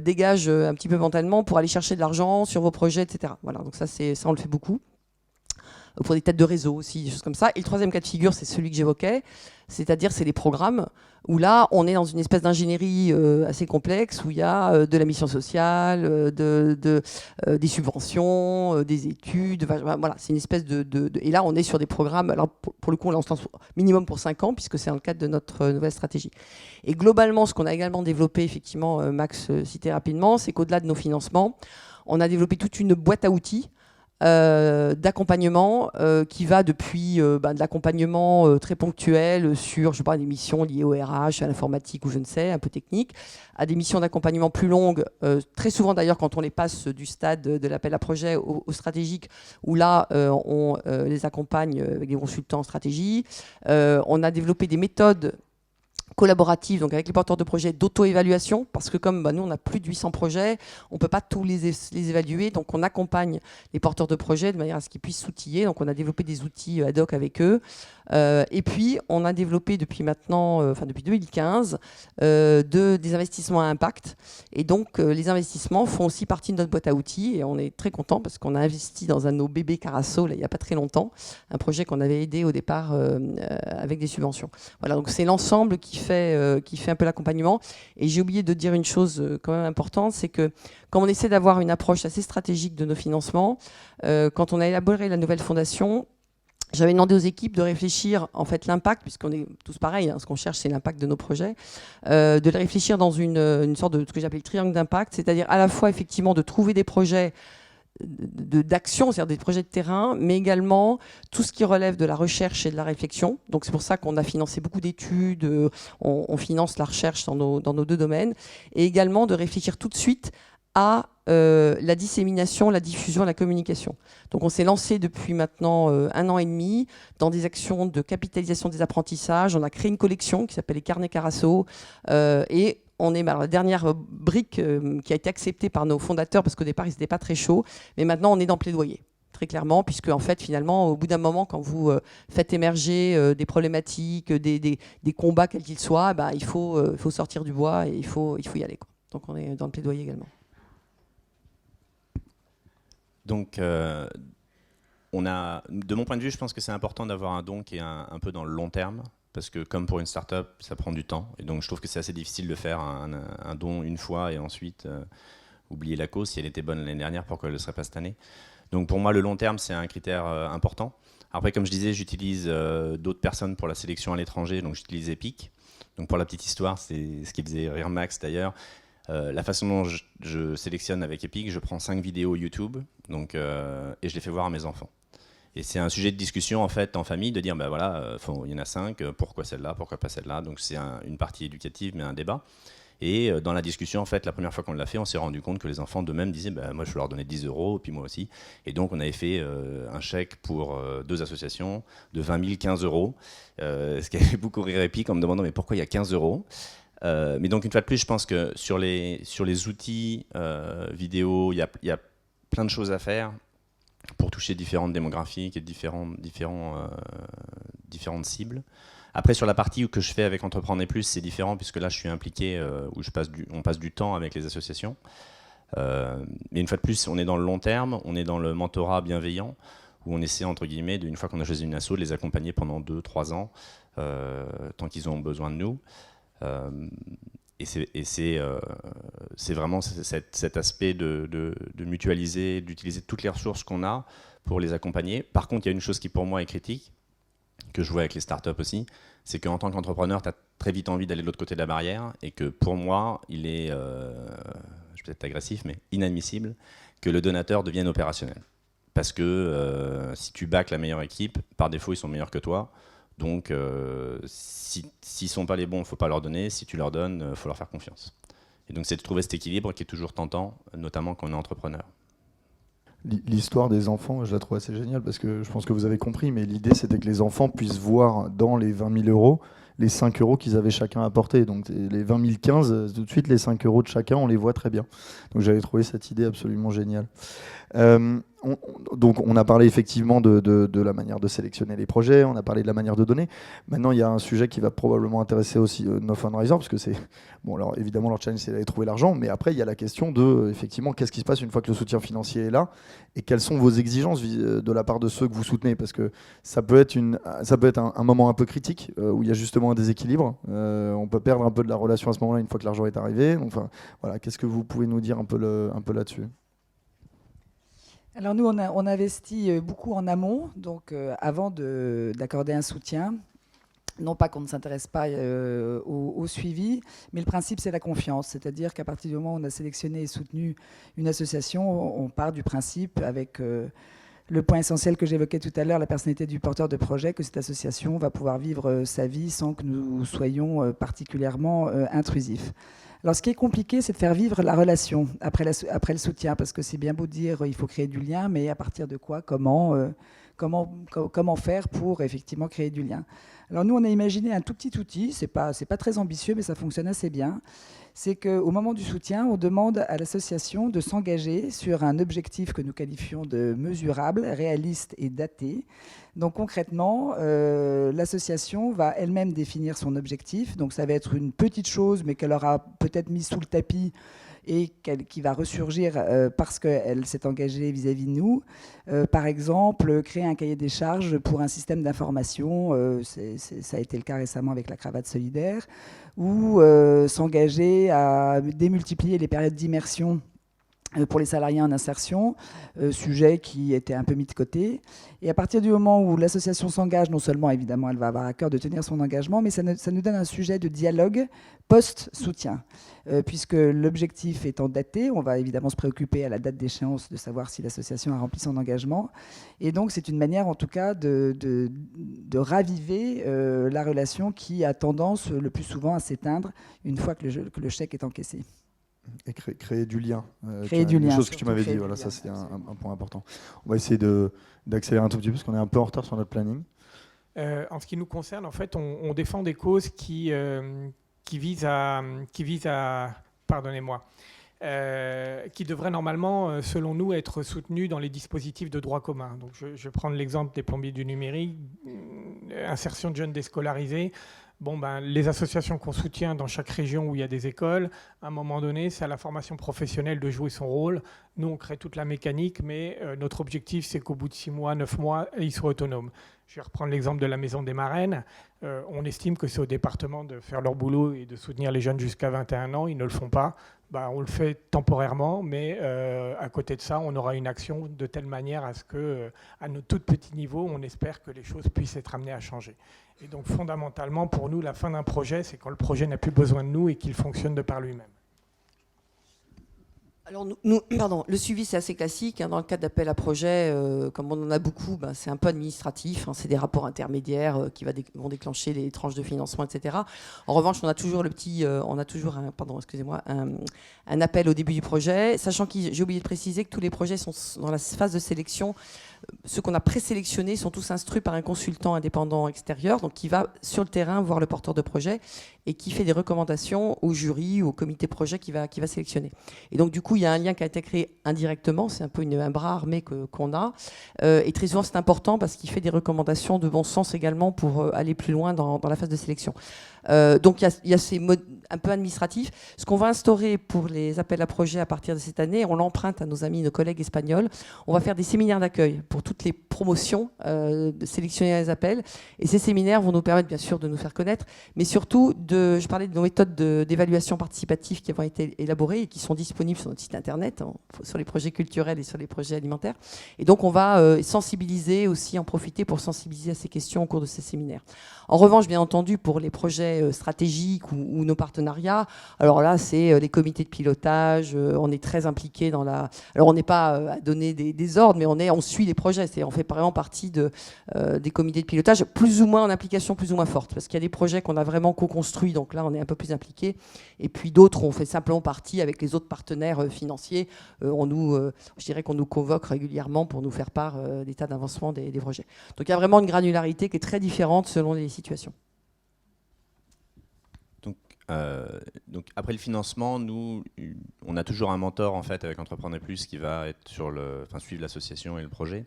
dégage un petit peu mentalement pour aller chercher de l'argent sur vos projets, etc. Voilà, donc ça, on le fait beaucoup. Pour des têtes de réseau aussi, des choses comme ça. Et le 3e cas de figure, c'est celui que j'évoquais, c'est-à-dire c'est les programmes où là, on est dans une espèce d'ingénierie assez complexe, où il y a de la mission sociale, des subventions, des études, voilà, c'est une espèce Et là, on est sur des programmes, alors pour le coup, on lance minimum pour 5 ans, puisque c'est dans le cadre de notre nouvelle stratégie. Et globalement, ce qu'on a également développé, effectivement, Max citait rapidement, c'est qu'au-delà de nos financements, on a développé toute une boîte à outils d'accompagnement qui va depuis de l'accompagnement très ponctuel sur des missions liées au RH, à l'informatique ou je ne sais, un peu technique, à des missions d'accompagnement plus longues, très souvent d'ailleurs quand on les passe du stade de l'appel à projet au stratégique, où là on les accompagne avec des consultants en stratégie. On a développé des méthodes collaborative, donc avec les porteurs de projets d'auto-évaluation, parce que comme nous on a plus de 800 projets, on ne peut pas tous les évaluer, donc on accompagne les porteurs de projets de manière à ce qu'ils puissent s'outiller, donc on a développé des outils ad hoc avec eux, et puis on a développé depuis maintenant, depuis 2015, des investissements à impact, et donc les investissements font aussi partie de notre boîte à outils, et on est très content parce qu'on a investi dans un de nos bébés Carasso, là, il n'y a pas très longtemps, un projet qu'on avait aidé au départ avec des subventions. Voilà, donc c'est l'ensemble qui fait un peu l'accompagnement. Et j'ai oublié de dire une chose quand même importante, c'est que quand on essaie d'avoir une approche assez stratégique de nos financements, quand on a élaboré la nouvelle fondation, j'avais demandé aux équipes de réfléchir, en fait, l'impact, puisqu'on est tous pareils, ce qu'on cherche, c'est l'impact de nos projets, de les réfléchir dans une sorte de ce que j'appelle le triangle d'impact, c'est-à-dire à la fois, effectivement, de trouver des projets d'action, c'est-à-dire des projets de terrain, mais également tout ce qui relève de la recherche et de la réflexion. Donc c'est pour ça qu'on a financé beaucoup d'études, on finance la recherche dans nos 2 domaines, et également de réfléchir tout de suite à la dissémination, la diffusion, la communication. Donc on s'est lancé depuis maintenant 1 an et demi dans des actions de capitalisation des apprentissages. On a créé une collection qui s'appelle les Carnets Carasso, et on est la dernière brique qui a été acceptée par nos fondateurs, parce qu'au départ, ils n'étaient pas très chauds. Mais maintenant, on est dans le plaidoyer, très clairement, puisque en fait, finalement, au bout d'un moment, quand vous faites émerger des problématiques, des combats, quels qu'ils soient, il faut sortir du bois et il faut y aller, quoi. Donc, on est dans le plaidoyer également. Donc, de mon point de vue, je pense que c'est important d'avoir un don qui est un peu dans le long terme. Parce que comme pour une start-up, ça prend du temps. Et donc je trouve que c'est assez difficile de faire un don une fois et ensuite oublier la cause. Si elle était bonne l'année dernière, pourquoi elle ne le serait pas cette année? Donc pour moi, le long terme, c'est un critère important. Après, comme je disais, j'utilise d'autres personnes pour la sélection à l'étranger. Donc j'utilise Epic. Donc pour la petite histoire, c'est ce qui faisait rire Max d'ailleurs. La façon dont je sélectionne avec Epic, je prends 5 vidéos YouTube donc, et je les fais voir à mes enfants. Et c'est un sujet de discussion en fait en famille, de dire ben voilà, il y en a 5, pourquoi celle-là, pourquoi pas celle-là. Donc c'est une partie éducative mais un débat. Et dans la discussion, en fait, la première fois qu'on l'a fait, on s'est rendu compte que les enfants d'eux-mêmes disaient bah, moi je vais leur donner 10 €, puis moi aussi. Et donc on avait fait un chèque pour 2 associations de 20 000, 15 €, ce qui a fait beaucoup rire Epic en me demandant mais pourquoi il y a 15 €. Mais donc une fois de plus, je pense que sur les outils vidéo, il y a plein de choses à faire pour toucher différentes démographiques et différentes cibles. Après, sur la partie que je fais avec Entreprendre et Plus, c'est différent puisque là, je suis impliqué où on passe du temps avec les associations. Mais une fois de plus, on est dans le long terme, on est dans le mentorat bienveillant où on essaie, entre guillemets, une fois qu'on a choisi une asso, de les accompagner pendant 2-3 ans, tant qu'ils ont besoin de nous. Et c'est vraiment cet aspect de mutualiser, d'utiliser toutes les ressources qu'on a pour les accompagner. Par contre, il y a une chose qui pour moi est critique, que je vois avec les startups aussi, c'est qu'en tant qu'entrepreneur, tu as très vite envie d'aller de l'autre côté de la barrière et que pour moi, il est, je suis peut-être agressif, mais inadmissible que le donateur devienne opérationnel. Parce que si tu backes la meilleure équipe, par défaut, ils sont meilleurs que toi. Donc, s'ils ne sont pas les bons, il ne faut pas leur donner. Si tu leur donnes, il faut leur faire confiance. Et donc, c'est de trouver cet équilibre qui est toujours tentant, notamment quand on est entrepreneur. L'histoire des enfants, je la trouve assez géniale parce que je pense que vous avez compris, mais l'idée c'était que les enfants puissent voir dans les 20 000 € les 5 € qu'ils avaient chacun apporté. Donc les 20 015, tout de suite les 5 € de chacun, on les voit très bien. Donc j'avais trouvé cette idée absolument géniale. Donc on a parlé effectivement de la manière de sélectionner les projets, on a parlé de la manière de donner. Maintenant il y a un sujet qui va probablement intéresser aussi nos fundraisers, parce que c'est bon, alors évidemment leur challenge c'est d'aller trouver l'argent, mais après il y a la question de effectivement qu'est-ce qui se passe une fois que le soutien financier est là et quelles sont vos exigences de la part de ceux que vous soutenez, parce que ça peut être un moment un peu critique où il y a justement un déséquilibre. On peut perdre un peu de la relation à ce moment-là une fois que l'argent est arrivé. Enfin voilà, qu'est-ce que vous pouvez nous dire un peu là-dessus? Alors nous, on investit beaucoup en amont, donc avant d'accorder un soutien. Non pas qu'on ne s'intéresse pas au suivi, mais le principe, c'est la confiance. C'est-à-dire qu'à partir du moment où on a sélectionné et soutenu une association, on part du principe avec le point essentiel que j'évoquais tout à l'heure, la personnalité du porteur de projet, que cette association va pouvoir vivre sa vie sans que nous soyons particulièrement intrusifs. Alors, ce qui est compliqué, c'est de faire vivre la relation après le soutien, parce que c'est bien beau de dire il faut créer du lien, mais à partir de quoi, comment faire pour effectivement créer du lien. Alors nous, on a imaginé un tout petit outil, c'est pas très ambitieux, mais ça fonctionne assez bien. C'est qu'au moment du soutien, on demande à l'association de s'engager sur un objectif que nous qualifions de mesurable, réaliste et daté. Donc concrètement, l'association va elle-même définir son objectif. Donc ça va être une petite chose, mais qu'elle aura peut-être mis sous le tapis et qui va ressurgir parce qu'elle s'est engagée vis-à-vis de nous. Par exemple, créer un cahier des charges pour un système d'information, ça a été le cas récemment avec la cravate solidaire, ou s'engager à démultiplier les périodes d'immersion pour les salariés en insertion, sujet qui était un peu mis de côté. Et à partir du moment où l'association s'engage, non seulement évidemment elle va avoir à cœur de tenir son engagement, mais ça nous donne un sujet de dialogue post-soutien. Puisque l'objectif étant daté, on va évidemment se préoccuper à la date d'échéance de savoir si l'association a rempli son engagement. Et donc c'est une manière en tout cas de raviver la relation qui a tendance le plus souvent à s'éteindre une fois que le chèque est encaissé. Et créer du lien. Créer du lien. Une chose que tu m'avais dit, voilà, ça c'était un point important. On va essayer d'accélérer un tout petit peu parce qu'on est un peu en retard sur notre planning. En ce qui nous concerne, en fait, on défend des causes qui visent à pardonnez-moi, qui devraient normalement, selon nous, être soutenues dans les dispositifs de droit commun. Donc, je vais prendre l'exemple des plombiers du numérique, insertion de jeunes déscolarisés. Bon, les associations qu'on soutient dans chaque région où il y a des écoles, à un moment donné, c'est à la formation professionnelle de jouer son rôle. Nous, on crée toute la mécanique, mais notre objectif, c'est qu'au bout de 6 mois, 9 mois, ils soient autonomes. Je vais reprendre l'exemple de la Maison des Marraines. On estime que c'est au département de faire leur boulot et de soutenir les jeunes jusqu'à 21 ans. Ils ne le font pas. On le fait temporairement, mais à côté de ça, on aura une action de telle manière à ce que, à notre tout petit niveau, on espère que les choses puissent être amenées à changer. Et donc, fondamentalement, pour nous, la fin d'un projet, c'est quand le projet n'a plus besoin de nous et qu'il fonctionne de par lui-même. Alors le suivi c'est assez classique. Dans le cadre d'appel à projet, comme on en a beaucoup, c'est un peu administratif. C'est des rapports intermédiaires qui vont déclencher les tranches de financement, etc. En revanche, on a toujours un appel au début du projet, sachant que j'ai oublié de préciser que tous les projets sont dans la phase de sélection. Ceux qu'on a présélectionnés sont tous instruits par un consultant indépendant extérieur, donc qui va sur le terrain voir le porteur de projet et qui fait des recommandations au jury ou au comité projet qui va sélectionner. Et donc du coup, il y a un lien qui a été créé indirectement, c'est un peu un bras armé qu'on a. Et très souvent, c'est important parce qu'il fait des recommandations de bon sens également pour aller plus loin dans la phase de sélection. Donc il y a ces modes un peu administratifs. Ce qu'on va instaurer pour les appels à projets à partir de cette année, on l'emprunte à nos amis, nos collègues espagnols. On va faire des séminaires d'accueil pour toutes les promotions, de sélectionner les appels. Et ces séminaires vont nous permettre bien sûr de nous faire connaître, mais surtout je parlais de nos méthodes d'évaluation participative qui vont être élaborées et qui sont disponibles sur notre site internet, sur les projets culturels et sur les projets alimentaires. Et donc on va sensibiliser aussi, en profiter pour sensibiliser à ces questions au cours de ces séminaires. En revanche, bien entendu, pour les projets stratégiques ou nos partenariats, alors là, c'est les comités de pilotage, on est très impliqués dans la... Alors, on n'est pas à donner des ordres, mais on suit les projets, on fait vraiment partie des comités de pilotage, plus ou moins en implication, plus ou moins forte, parce qu'il y a des projets qu'on a vraiment co-construits, donc là, on est un peu plus impliqués, et puis d'autres, on fait simplement partie avec les autres partenaires financiers. Je dirais qu'on nous convoque régulièrement pour nous faire part d'état d'avancement des projets. Donc, il y a vraiment une granularité qui est très différente selon les situations. Donc après le financement, nous, on a toujours un mentor en fait avec Entrepreneur Plus qui va être suivre l'association et le projet.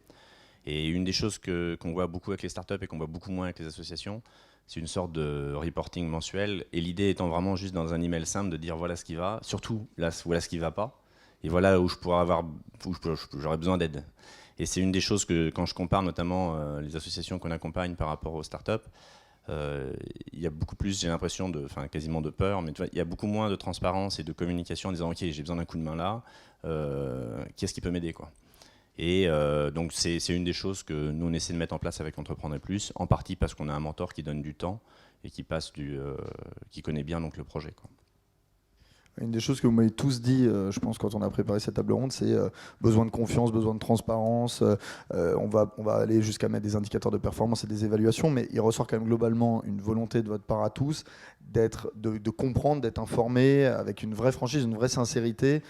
Et une des choses qu'on voit beaucoup avec les startups et qu'on voit beaucoup moins avec les associations, c'est une sorte de reporting mensuel. Et l'idée étant vraiment juste dans un email simple de dire voilà ce qui va, surtout là, voilà ce qui ne va pas, et voilà où j'aurais besoin d'aide. Et c'est une des choses que quand je compare notamment les associations qu'on accompagne par rapport aux startups, il y a beaucoup plus, j'ai l'impression, quasiment de peur, mais il y a beaucoup moins de transparence et de communication en disant ok, j'ai besoin d'un coup de main là, qui est-ce qui peut m'aider quoi. Et donc c'est une des choses que nous on essaie de mettre en place avec Entreprendre Plus, en partie parce qu'on a un mentor qui donne du temps et qui connaît bien donc le projet quoi. Une des choses que vous m'avez tous dit, je pense, quand on a préparé cette table ronde, c'est besoin de confiance, besoin de transparence. On va aller jusqu'à mettre des indicateurs de performance et des évaluations, mais il ressort quand même globalement une volonté de votre part à tous de comprendre, d'être informé avec une vraie franchise, une vraie sincérité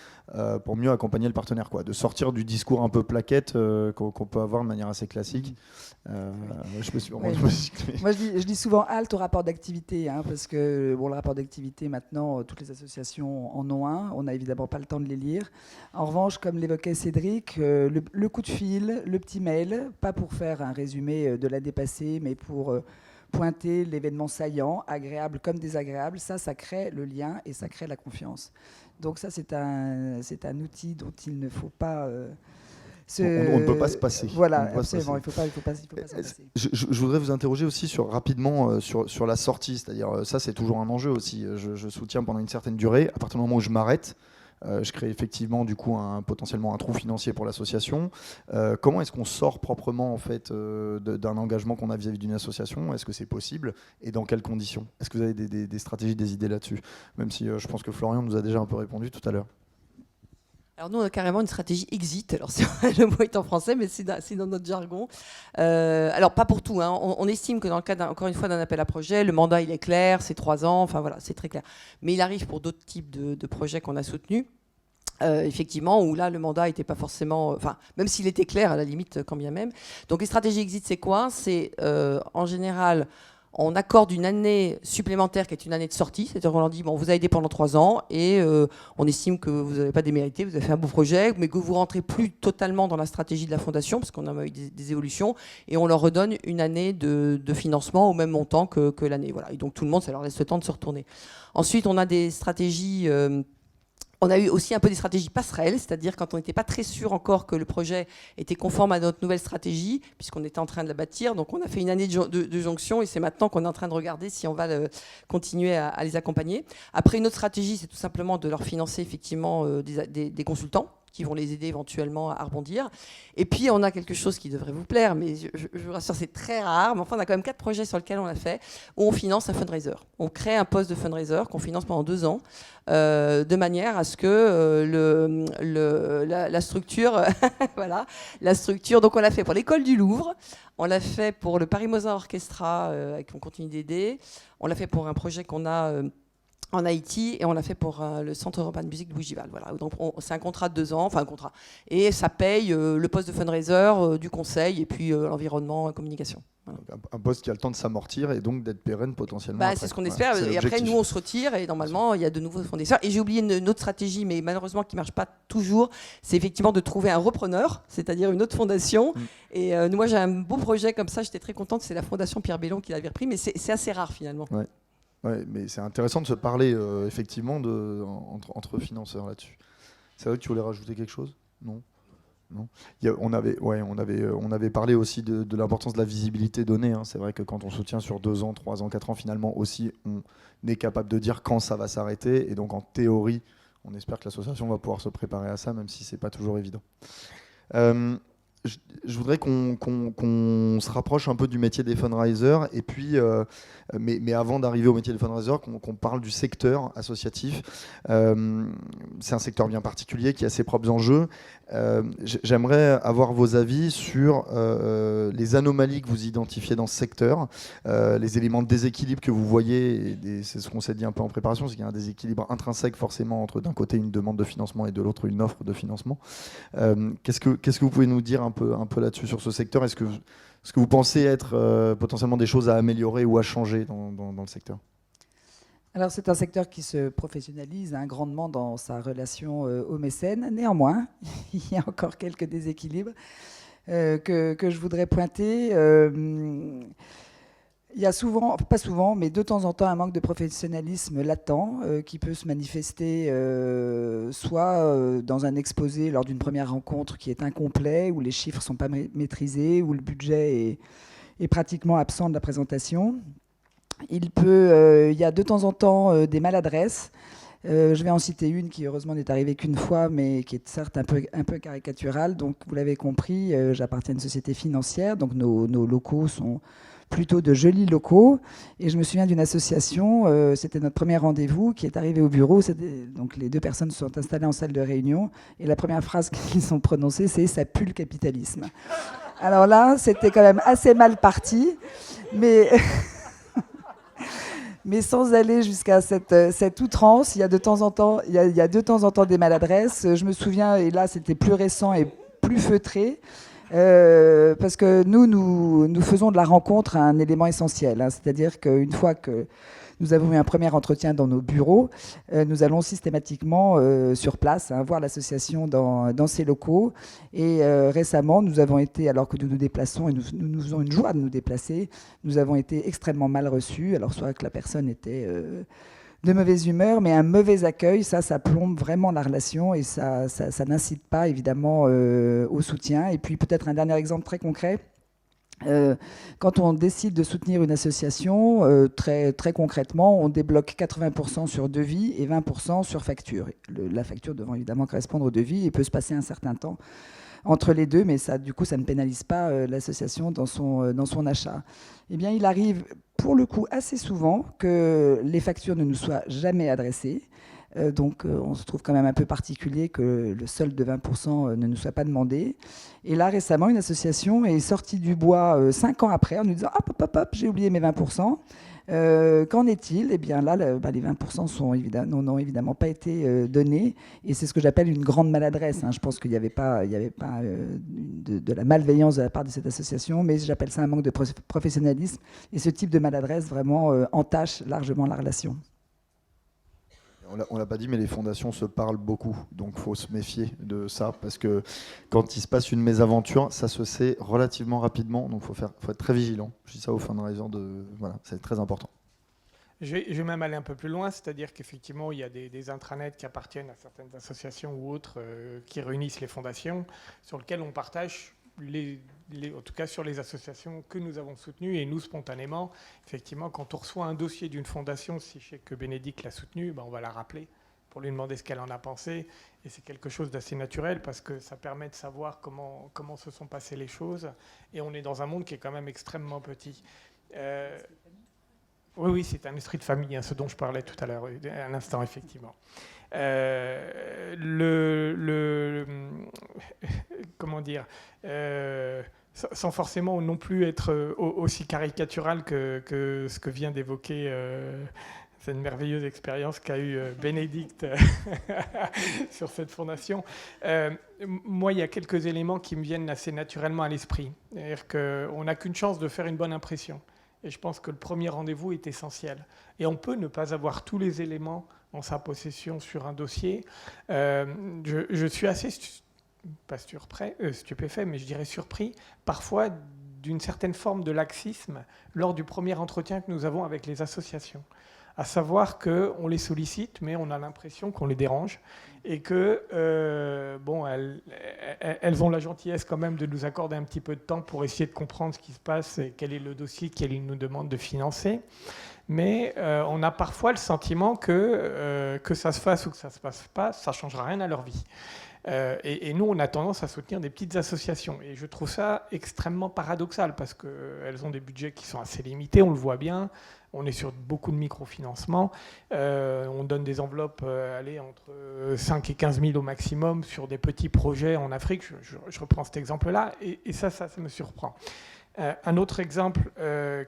pour mieux accompagner le partenaire, quoi. De sortir du discours un peu plaquette qu'on peut avoir de manière assez classique. Je me suis Moi, je dis souvent halte au rapport d'activité, parce que le rapport d'activité, maintenant, toutes les associations en ont un. On n'a évidemment pas le temps de les lire. En revanche, comme l'évoquait Cédric, le coup de fil, le petit mail, pas pour faire un résumé de l'année passée, mais pour pointer l'événement saillant, agréable comme désagréable, ça crée le lien et ça crée la confiance. Donc ça, c'est un outil dont il ne faut pas... On ne peut pas se passer. Voilà, absolument, il ne faut pas s'en passer. Je voudrais vous interroger aussi rapidement sur la sortie, c'est-à-dire ça c'est toujours un enjeu aussi. Je soutiens pendant une certaine durée. À partir du moment où je m'arrête, je crée effectivement du coup potentiellement un trou financier pour l'association. Comment est-ce qu'on sort proprement en fait d'un engagement qu'on a vis-à-vis d'une association? Est-ce que c'est possible et dans quelles conditions? Est-ce que vous avez des stratégies, des idées là-dessus? Même si je pense que Florian nous a déjà un peu répondu tout à l'heure. Alors nous, on a carrément une stratégie exit. Alors le mot est en français, mais c'est dans notre jargon. Alors pas pour tout. On estime que dans le cas, encore une fois, d'un appel à projet, le mandat il est clair, c'est 3 ans. Enfin voilà, c'est très clair. Mais il arrive pour d'autres types de projets qu'on a soutenus. Effectivement, où là le mandat n'était pas forcément, même s'il était clair à la limite, quand bien même. Donc les stratégies exit, c'est quoi? C'est en général, on accorde une année supplémentaire qui est une année de sortie, c'est-à-dire qu'on leur dit bon, vous avez aidé pendant 3 ans et on estime que vous n'avez pas démérité, vous avez fait un beau projet, mais que vous rentrez plus totalement dans la stratégie de la fondation parce qu'on a eu des évolutions et on leur redonne une année de financement au même montant que l'année. Voilà. Et donc tout le monde, ça leur laisse le temps de se retourner. Ensuite, on a des stratégies. On a eu aussi un peu des stratégies passerelles, c'est-à-dire quand on n'était pas très sûr encore que le projet était conforme à notre nouvelle stratégie, puisqu'on était en train de la bâtir. Donc on a fait une année de jonction et c'est maintenant qu'on est en train de regarder si on va continuer à les accompagner. Après, une autre stratégie, c'est tout simplement de leur financer effectivement des consultants. qui vont les aider éventuellement à rebondir. Et puis, on a quelque chose qui devrait vous plaire, mais je vous rassure, c'est très rare. Mais enfin, on a quand même 4 projets sur lesquels on l'a fait, où on finance un fundraiser. On crée un poste de fundraiser qu'on finance pendant 2 ans, de manière à ce que la structure, voilà, la structure. Donc, on l'a fait pour l'école du Louvre, on l'a fait pour le Paris Mozart Orchestra, qu'on continue d'aider. On l'a fait pour un projet qu'on a en Haïti, et on l'a fait pour le Centre européen de musique de Bougival. Voilà. Donc c'est un contrat de 2 ans, enfin un contrat. Et ça paye le poste de fundraiser, du conseil, et puis l'environnement, communication. Voilà. Un poste qui a le temps de s'amortir et donc d'être pérenne potentiellement. C'est ce qu'on espère. Et après, nous, on se retire, et normalement, il y a de nouveaux fournisseurs. Et j'ai oublié une autre stratégie, mais malheureusement qui ne marche pas toujours, c'est effectivement de trouver un repreneur, c'est-à-dire une autre fondation. Et moi, j'ai un beau projet comme ça, j'étais très contente, c'est la fondation Pierre Bellon qui l'avait repris, mais c'est assez rare finalement. Ouais. Ouais, mais c'est intéressant de se parler effectivement entre financeurs là-dessus. C'est vrai que tu voulais rajouter quelque chose ? Non. On avait parlé aussi de l'importance de la visibilité donnée. Hein. C'est vrai que quand on soutient sur 2 ans, 3 ans, 4 ans, finalement aussi, on est capable de dire quand ça va s'arrêter. Et donc en théorie, on espère que l'association va pouvoir se préparer à ça, même si c'est pas toujours évident. Je voudrais qu'on se rapproche un peu du métier des fundraisers, et puis, mais avant d'arriver au métier des fundraisers, qu'on parle du secteur associatif. C'est un secteur bien particulier qui a ses propres enjeux. J'aimerais avoir vos avis sur les anomalies que vous identifiez dans ce secteur, les éléments de déséquilibre que vous voyez, et c'est ce qu'on s'est dit un peu en préparation, c'est qu'il y a un déséquilibre intrinsèque forcément entre d'un côté une demande de financement et de l'autre une offre de financement. Qu'est-ce que vous pouvez nous dire un peu là-dessus sur ce secteur ? Est-ce que vous pensez être potentiellement des choses à améliorer ou à changer dans le secteur ? Alors c'est un secteur qui se professionnalise grandement dans sa relation aux mécènes. Néanmoins, il y a encore quelques déséquilibres que je voudrais pointer. Il y a souvent, pas souvent, mais de temps en temps, un manque de professionnalisme latent qui peut se manifester soit dans un exposé lors d'une première rencontre qui est incomplet, où les chiffres ne sont pas maîtrisés, où le budget est pratiquement absent de la présentation. Il y a de temps en temps des maladresses. Je vais en citer une qui heureusement n'est arrivée qu'une fois, mais qui est certes un peu caricaturale. Donc vous l'avez compris, j'appartiens à une société financière, donc nos locaux sont plutôt de jolis locaux. Et je me souviens d'une association, c'était notre premier rendez-vous, qui est arrivé au bureau. Donc les 2 personnes se sont installées en salle de réunion, et la première phrase qu'ils ont prononcée, c'est « ça pue le capitalisme ». Alors là, c'était quand même assez mal parti, mais... Mais sans aller jusqu'à cette outrance, il y a de temps en temps, des maladresses. Je me souviens, et là c'était plus récent et plus feutré, parce que nous faisons de la rencontre un élément essentiel. C'est-à-dire qu'une fois que nous avons eu un premier entretien dans nos bureaux, nous allons systématiquement sur place voir l'association dans ses locaux. Et récemment, nous avons été, alors que nous nous déplaçons, et nous faisons une joie de nous déplacer, nous avons été extrêmement mal reçus. Alors soit que la personne était de mauvaise humeur, mais un mauvais accueil, ça plombe vraiment la relation, et ça n'incite pas évidemment au soutien. Et puis peut-être un dernier exemple très concret. Quand on décide de soutenir une association, très, très concrètement, on débloque 80% sur devis et 20% sur facture. La facture devant évidemment correspondre au devis, et peut se passer un certain temps entre les deux, mais ça, du coup, ça ne pénalise pas l'association dans son achat. Eh bien, il arrive pour le coup assez souvent que les factures ne nous soient jamais adressées. Donc on se trouve quand même un peu particulier que le solde de 20% ne nous soit pas demandé. Et là, récemment, une association est sortie du bois 5 ans après en nous disant « hop, j'ai oublié mes 20%. Qu'en est-il ? » Eh bien là, les 20% n'ont évidemment pas été donnés. Et c'est ce que j'appelle une grande maladresse. Je pense qu'il n'y avait pas de la malveillance de la part de cette association, mais j'appelle ça un manque de professionnalisme. Et ce type de maladresse vraiment entache largement la relation. On ne l'a pas dit, mais les fondations se parlent beaucoup, donc il faut se méfier de ça, parce que quand il se passe une mésaventure, ça se sait relativement rapidement, donc il faut être très vigilant. Je dis ça aux fundraisers, voilà, c'est très important. Je vais même aller un peu plus loin, c'est-à-dire qu'effectivement, il y a des intranets qui appartiennent à certaines associations ou autres qui réunissent les fondations, sur lesquelles on partage en tout cas sur les associations que nous avons soutenues, et nous, spontanément, effectivement, quand on reçoit un dossier d'une fondation, si je sais que Bénédicte l'a soutenu, on va la rappeler pour lui demander ce qu'elle en a pensé. Et c'est quelque chose d'assez naturel parce que ça permet de savoir comment se sont passées les choses. Et on est dans un monde qui est quand même extrêmement petit. Oui, c'est un esprit de famille, hein, ce dont je parlais tout à l'heure, à l'instant, effectivement. Comment dire, sans forcément non plus être aussi caricatural que ce que vient d'évoquer cette merveilleuse expérience qu'a eue Bénédicte sur cette fondation. Moi, il y a quelques éléments qui me viennent assez naturellement à l'esprit. C'est-à-dire qu'on n'a qu'une chance de faire une bonne impression. Et je pense que le premier rendez-vous est essentiel. Et on peut ne pas avoir tous les éléments en sa possession sur un dossier. Je suis assez, pas stupéfait, mais je dirais surpris, parfois d'une certaine forme de laxisme lors du premier entretien que nous avons avec les associations. À savoir qu'on les sollicite, mais on a l'impression qu'on les dérange et que elles ont la gentillesse quand même de nous accorder un petit peu de temps pour essayer de comprendre ce qui se passe et quel est le dossier qu'elles nous demandent de financer. Mais on a parfois le sentiment que ça se fasse ou que ça ne se passe pas, ça ne changera rien à leur vie. Et nous, on a tendance à soutenir des petites associations. Et je trouve ça extrêmement paradoxal parce qu'elles ont des budgets qui sont assez limités, on le voit bien. On est sur beaucoup de microfinancement. On donne des enveloppes entre 5 et 15 000 au maximum sur des petits projets en Afrique. Je reprends cet exemple-là. Et ça me surprend. Un autre exemple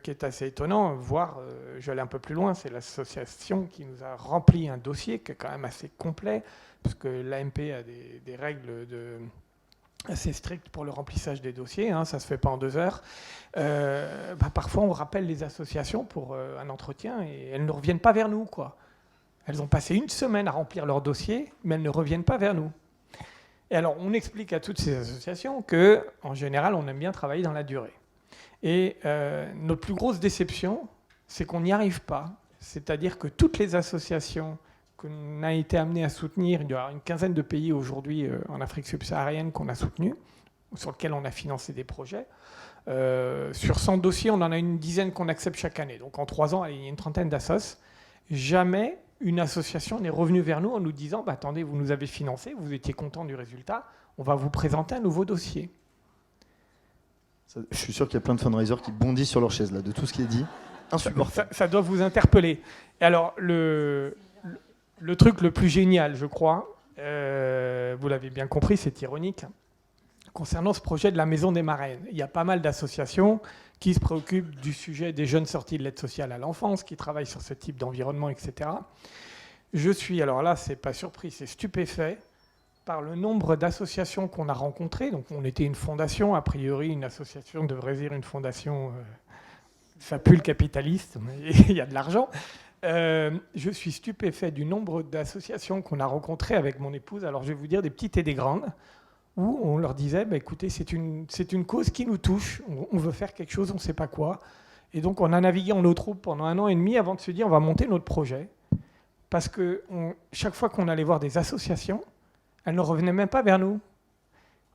qui est assez étonnant, voire je vais aller un peu plus loin, c'est l'association qui nous a rempli un dossier qui est quand même assez complet, parce que l'AMP a des règles assez strictes pour le remplissage des dossiers, hein, ça ne se fait pas en 2 heures. Parfois, on rappelle les associations pour un entretien et elles ne reviennent pas vers nous, quoi. Elles ont passé 1 semaine à remplir leur dossier, mais elles ne reviennent pas vers nous. Et alors, on explique à toutes ces associations qu'en général, on aime bien travailler dans la durée. Et notre plus grosse déception, c'est qu'on n'y arrive pas. C'est-à-dire que toutes les associations qu'on a été amené à soutenir, il y a une quinzaine de pays aujourd'hui en Afrique subsaharienne qu'on a soutenus, sur lesquels on a financé des projets. Sur 100 dossiers, on en a une dizaine qu'on accepte chaque année. Donc en 3 ans, il y a une trentaine d'assos. Jamais une association n'est revenue vers nous en nous disant attendez, vous nous avez financé, vous étiez content du résultat, on va vous présenter un nouveau dossier. Je suis sûr qu'il y a plein de fundraisers qui bondissent sur leur chaise là, de tout ce qui est dit. Insupportable. Ça doit vous interpeller. Et alors, le truc le plus génial, je crois, vous l'avez bien compris, c'est ironique, concernant ce projet de la Maison des Marraines. Il y a pas mal d'associations qui se préoccupent du sujet des jeunes sortis de l'aide sociale à l'enfance, qui travaillent sur ce type d'environnement, etc. Je suis, alors là, c'est pas surpris, c'est stupéfait par le nombre d'associations qu'on a rencontrées. Donc, on était une fondation, a priori, une association devrait dire une fondation, ça pue le capitaliste, mais il y a de l'argent. Je suis stupéfait du nombre d'associations qu'on a rencontrées avec mon épouse. Alors, je vais vous dire des petites et des grandes, où on leur disait, écoutez, c'est une cause qui nous touche, on veut faire quelque chose, on ne sait pas quoi. Et donc, on a navigué en eau troupe pendant 1 an et demi avant de se dire, on va monter notre projet. Parce que chaque fois qu'on allait voir des associations, elles ne revenaient même pas vers nous.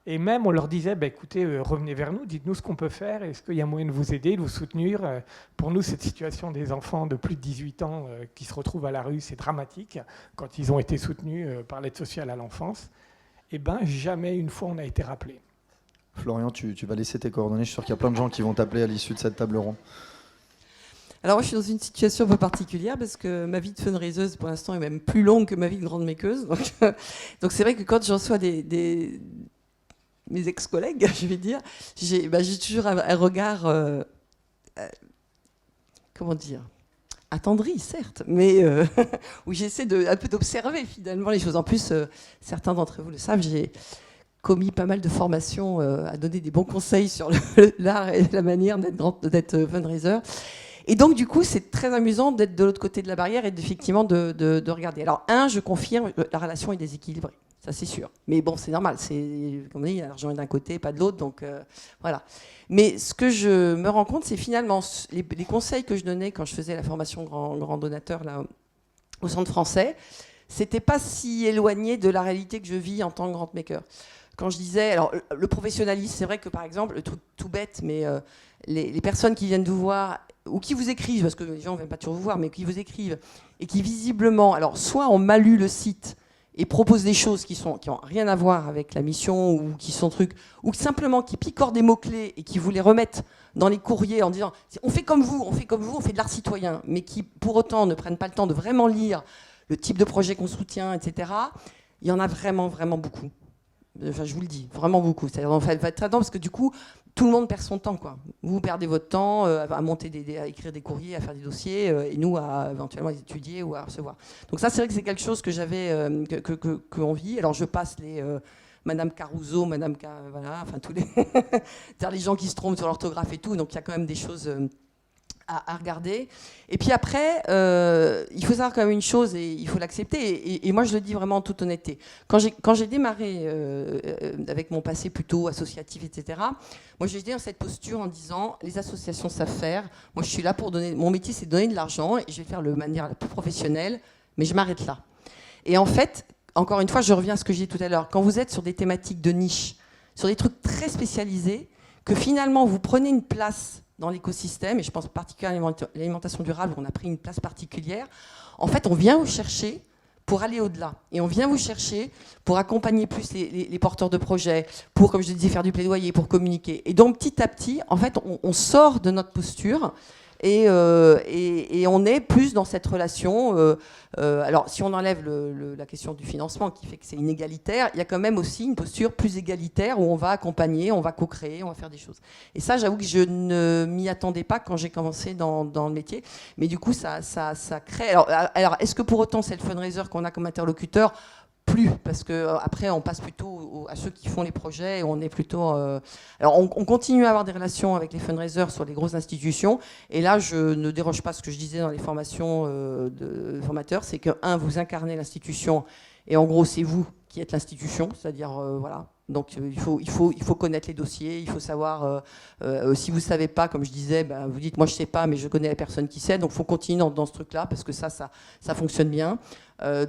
Et même, on leur disait, écoutez, revenez vers nous, dites-nous ce qu'on peut faire, est-ce qu'il y a moyen de vous aider, de vous soutenir. Pour nous, cette situation des enfants de plus de 18 ans qui se retrouvent à la rue, c'est dramatique, quand ils ont été soutenus par l'aide sociale à l'enfance. Jamais une fois on a été rappelé. Florian, tu vas laisser tes coordonnées, je suis sûr qu'il y a plein de gens qui vont t'appeler à l'issue de cette table ronde. Alors moi, je suis dans une situation un peu particulière parce que ma vie de fundraiseuse, pour l'instant, est même plus longue que ma vie de grande makeuse. Donc c'est vrai que quand je reçois mes ex-collègues, je vais dire, j'ai toujours un regard, comment dire, attendri, certes, mais où j'essaie un peu d'observer finalement les choses. En plus, certains d'entre vous le savent, j'ai commis pas mal de formations à donner des bons conseils sur l'art et la manière d'être fundraiser. Et donc, du coup, c'est très amusant d'être de l'autre côté de la barrière et effectivement de regarder. Alors, je confirme, la relation est déséquilibrée. Ça, c'est sûr. Mais bon, c'est normal. Comme on dit, l'argent est d'un côté, pas de l'autre. Donc, voilà. Mais ce que je me rends compte, c'est finalement les conseils que je donnais quand je faisais la formation grand donateur là, au Centre français, c'était pas si éloigné de la réalité que je vis en tant que grand maker. Quand je disais, alors le professionnalisme, c'est vrai que par exemple, le truc tout bête, mais les personnes qui viennent vous voir ou qui vous écrivent, parce que les gens ne viennent pas toujours vous voir, mais qui vous écrivent et qui visiblement, alors soit ont mal lu le site et proposent des choses qui n'ont rien à voir avec la mission ou qui sont trucs, ou simplement qui picorent des mots-clés et qui vous les remettent dans les courriers en disant on fait comme vous, on fait comme vous, on fait de l'art citoyen, mais qui pour autant ne prennent pas le temps de vraiment lire le type de projet qu'on soutient, etc. Il y en a vraiment, vraiment beaucoup. Enfin, je vous le dis, vraiment beaucoup. C'est-à-dire, en fait, faites attention parce que du coup, tout le monde perd son temps, quoi. Vous perdez votre temps à monter à écrire des courriers, à faire des dossiers, et nous à éventuellement les étudier ou à recevoir. Donc ça, c'est vrai que c'est quelque chose que j'avais, que on vit. Alors je passe les Madame Caruso, voilà, enfin tous les, c'est-à-dire les gens qui se trompent sur l'orthographe et tout. Donc il y a quand même des choses à regarder. Et puis après, il faut savoir quand même une chose, et il faut l'accepter, et moi je le dis vraiment en toute honnêteté. Quand j'ai démarré avec mon passé plutôt associatif, etc., moi j'étais dans cette posture en disant, les associations savent faire, moi je suis là pour donner, mon métier c'est de donner de l'argent, et je vais le faire de manière la plus professionnelle, mais je m'arrête là. Et en fait, encore une fois, je reviens à ce que j'ai dit tout à l'heure, quand vous êtes sur des thématiques de niche, sur des trucs très spécialisés, que finalement vous prenez une place dans l'écosystème, et je pense particulièrement à l'alimentation durable, où on a pris une place particulière, en fait, on vient vous chercher pour aller au-delà. Et on vient vous chercher pour accompagner plus les porteurs de projets, pour, comme je disais, faire du plaidoyer, pour communiquer. Et donc, petit à petit, en fait, on sort de notre posture et on est plus dans cette relation. Alors, si on enlève la question du financement qui fait que c'est inégalitaire, il y a quand même aussi une posture plus égalitaire où on va accompagner, on va co-créer, on va faire des choses. Et ça, j'avoue que je ne m'y attendais pas quand j'ai commencé dans le métier. Mais du coup, ça crée... Alors, est-ce que pour autant, c'est le fundraiser qu'on a comme interlocuteur ? Plus, parce qu'après, on passe plutôt à ceux qui font les projets, et on est plutôt... Alors, on continue à avoir des relations avec les fundraisers sur les grosses institutions, et là, je ne déroge pas ce que je disais dans les formations de formateurs, c'est que, vous incarnez l'institution, et en gros, c'est vous qui êtes l'institution, c'est-à-dire, voilà. Donc, il faut connaître les dossiers, il faut savoir... si vous ne savez pas, comme je disais, vous dites, moi, je ne sais pas, mais je connais la personne qui sait, donc il faut continuer dans ce truc-là, parce que ça fonctionne bien.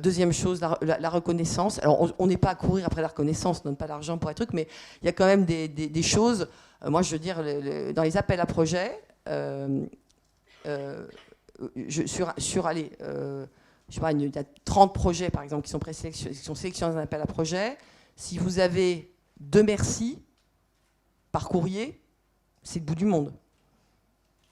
Deuxième chose, la reconnaissance. Alors, on n'est pas à courir après la reconnaissance, on ne donne pas d'argent pour un truc, mais il y a quand même des choses. Moi, je veux dire, dans les appels à projets, je sais pas, il y a 30 projets, par exemple, qui sont sélectionnés dans un appel à projet. Si vous avez 2 merci par courrier, c'est le bout du monde.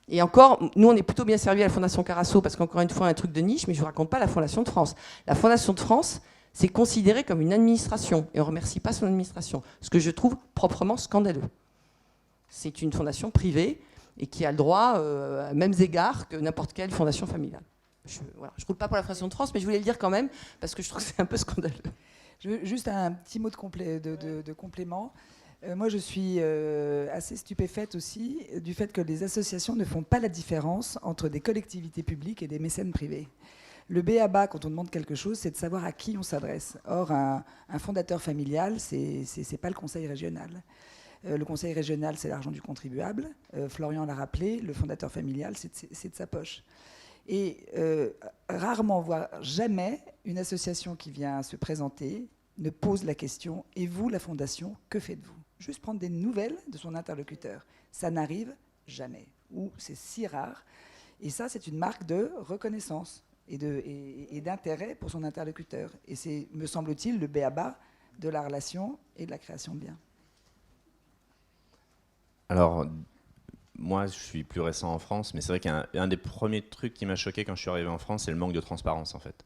Et encore, nous, on est plutôt bien servis à la Fondation Carasso, parce qu'encore une fois, un truc de niche, mais je ne vous raconte pas la Fondation de France. La Fondation de France, c'est considéré comme une administration, et on ne remercie pas son administration, ce que je trouve proprement scandaleux. C'est une fondation privée, et qui a le droit, à mêmes égards que n'importe quelle fondation familiale. Je ne roule pas pour la Fondation de France, mais je voulais le dire quand même, parce que je trouve que c'est un peu scandaleux. Juste un petit mot de complément. Moi, je suis assez stupéfaite aussi du fait que les associations ne font pas la différence entre des collectivités publiques et des mécènes privés. Le b.a.-ba, quand on demande quelque chose, c'est de savoir à qui on s'adresse. Or, un fondateur familial, c'est pas le conseil régional. Le conseil régional, c'est l'argent du contribuable. Florian l'a rappelé, le fondateur familial, c'est de sa poche. Et rarement, voire jamais, une association qui vient se présenter ne pose la question « Et vous, la fondation, que faites-vous » Juste prendre des nouvelles de son interlocuteur. Ça n'arrive jamais, ou c'est si rare. Et ça, c'est une marque de reconnaissance et d'intérêt pour son interlocuteur. Et c'est, me semble-t-il, le b.a.-ba de la relation et de la création de biens. Alors, moi, je suis plus récent en France, mais c'est vrai qu'un des premiers trucs qui m'a choqué quand je suis arrivé en France, c'est le manque de transparence, en fait.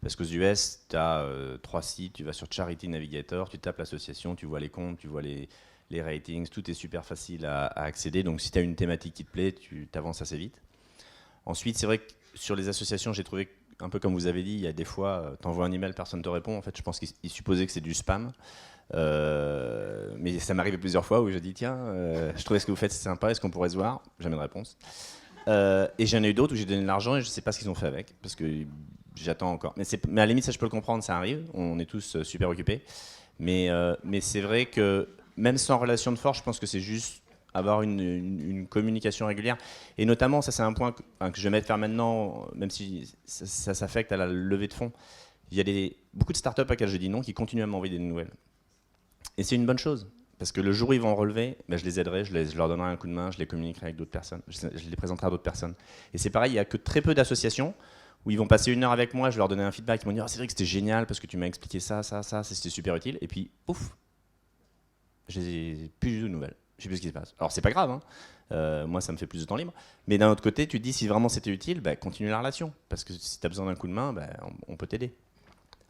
Parce qu'aux US, tu as 3 sites, tu vas sur Charity Navigator, tu tapes l'association, tu vois les comptes, tu vois les ratings, tout est super facile à accéder. Donc si tu as une thématique qui te plaît, tu t'avances assez vite. Ensuite, c'est vrai que sur les associations, j'ai trouvé, un peu comme vous avez dit, il y a des fois, tu envoies un email, personne ne te répond. En fait, je pense qu'ils supposaient que c'est du spam. Mais ça m'est arrivé plusieurs fois où je dis tiens, je trouvais ce que vous faites c'est sympa, est-ce qu'on pourrait se voir? Jamais de réponse. Et j'en ai eu d'autres où j'ai donné de l'argent et je ne sais pas ce qu'ils ont fait avec, parce que j'attends encore. Mais à la limite, ça je peux le comprendre, ça arrive, on est tous super occupés. Mais c'est vrai que même sans relation de force, je pense que c'est juste avoir une communication régulière. Et notamment, ça c'est un point que je vais mettre faire maintenant, même si ça s'affecte à la levée de fonds. Il y a beaucoup de startups à laquelle je dis non qui continuent à m'envoyer des nouvelles. Et c'est une bonne chose, parce que le jour où ils vont en relever, je les aiderai, je leur donnerai un coup de main, je les communiquerai avec d'autres personnes, je les présenterai à d'autres personnes. Et c'est pareil, il n'y a que très peu d'associations où ils vont passer 1 heure avec moi, je vais leur donner un feedback, ils vont dire c'est vrai que c'était génial parce que tu m'as expliqué ça, c'était super utile. Et puis, pouf, j'ai plus du tout de nouvelles. Je sais plus ce qui se passe. Alors c'est pas grave, hein. Moi ça me fait plus de temps libre. Mais d'un autre côté, tu te dis si vraiment c'était utile, continue la relation. Parce que si tu as besoin d'un coup de main, on peut t'aider.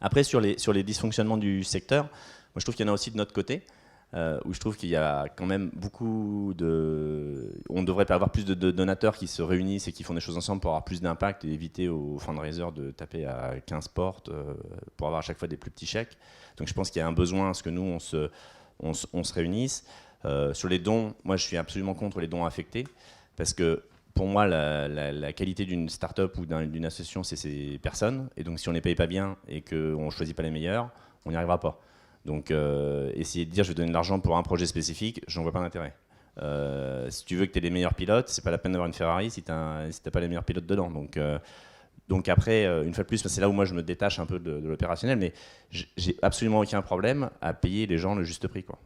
Après sur les dysfonctionnements du secteur, moi je trouve qu'il y en a aussi de notre côté. Où je trouve qu'il y a quand même beaucoup de... On devrait avoir plus de donateurs qui se réunissent et qui font des choses ensemble pour avoir plus d'impact et éviter aux fundraisers de taper à 15 portes pour avoir à chaque fois des plus petits chèques. Donc je pense qu'il y a un besoin à ce que nous, on se réunisse. Sur les dons, moi je suis absolument contre les dons affectés parce que pour moi, la qualité d'une start-up ou d'une association, c'est ces personnes. Et donc si on ne les paye pas bien et qu'on ne choisit pas les meilleurs, on n'y arrivera pas. Donc, essayer de dire je vais donner de l'argent pour un projet spécifique, j'en vois pas d'intérêt. Si tu veux que tu aies les meilleurs pilotes, c'est pas la peine d'avoir une Ferrari si t'as pas les meilleurs pilotes dedans. Donc après, une fois de plus, c'est là où moi je me détache un peu de l'opérationnel, mais j'ai absolument aucun problème à payer les gens le juste prix, quoi.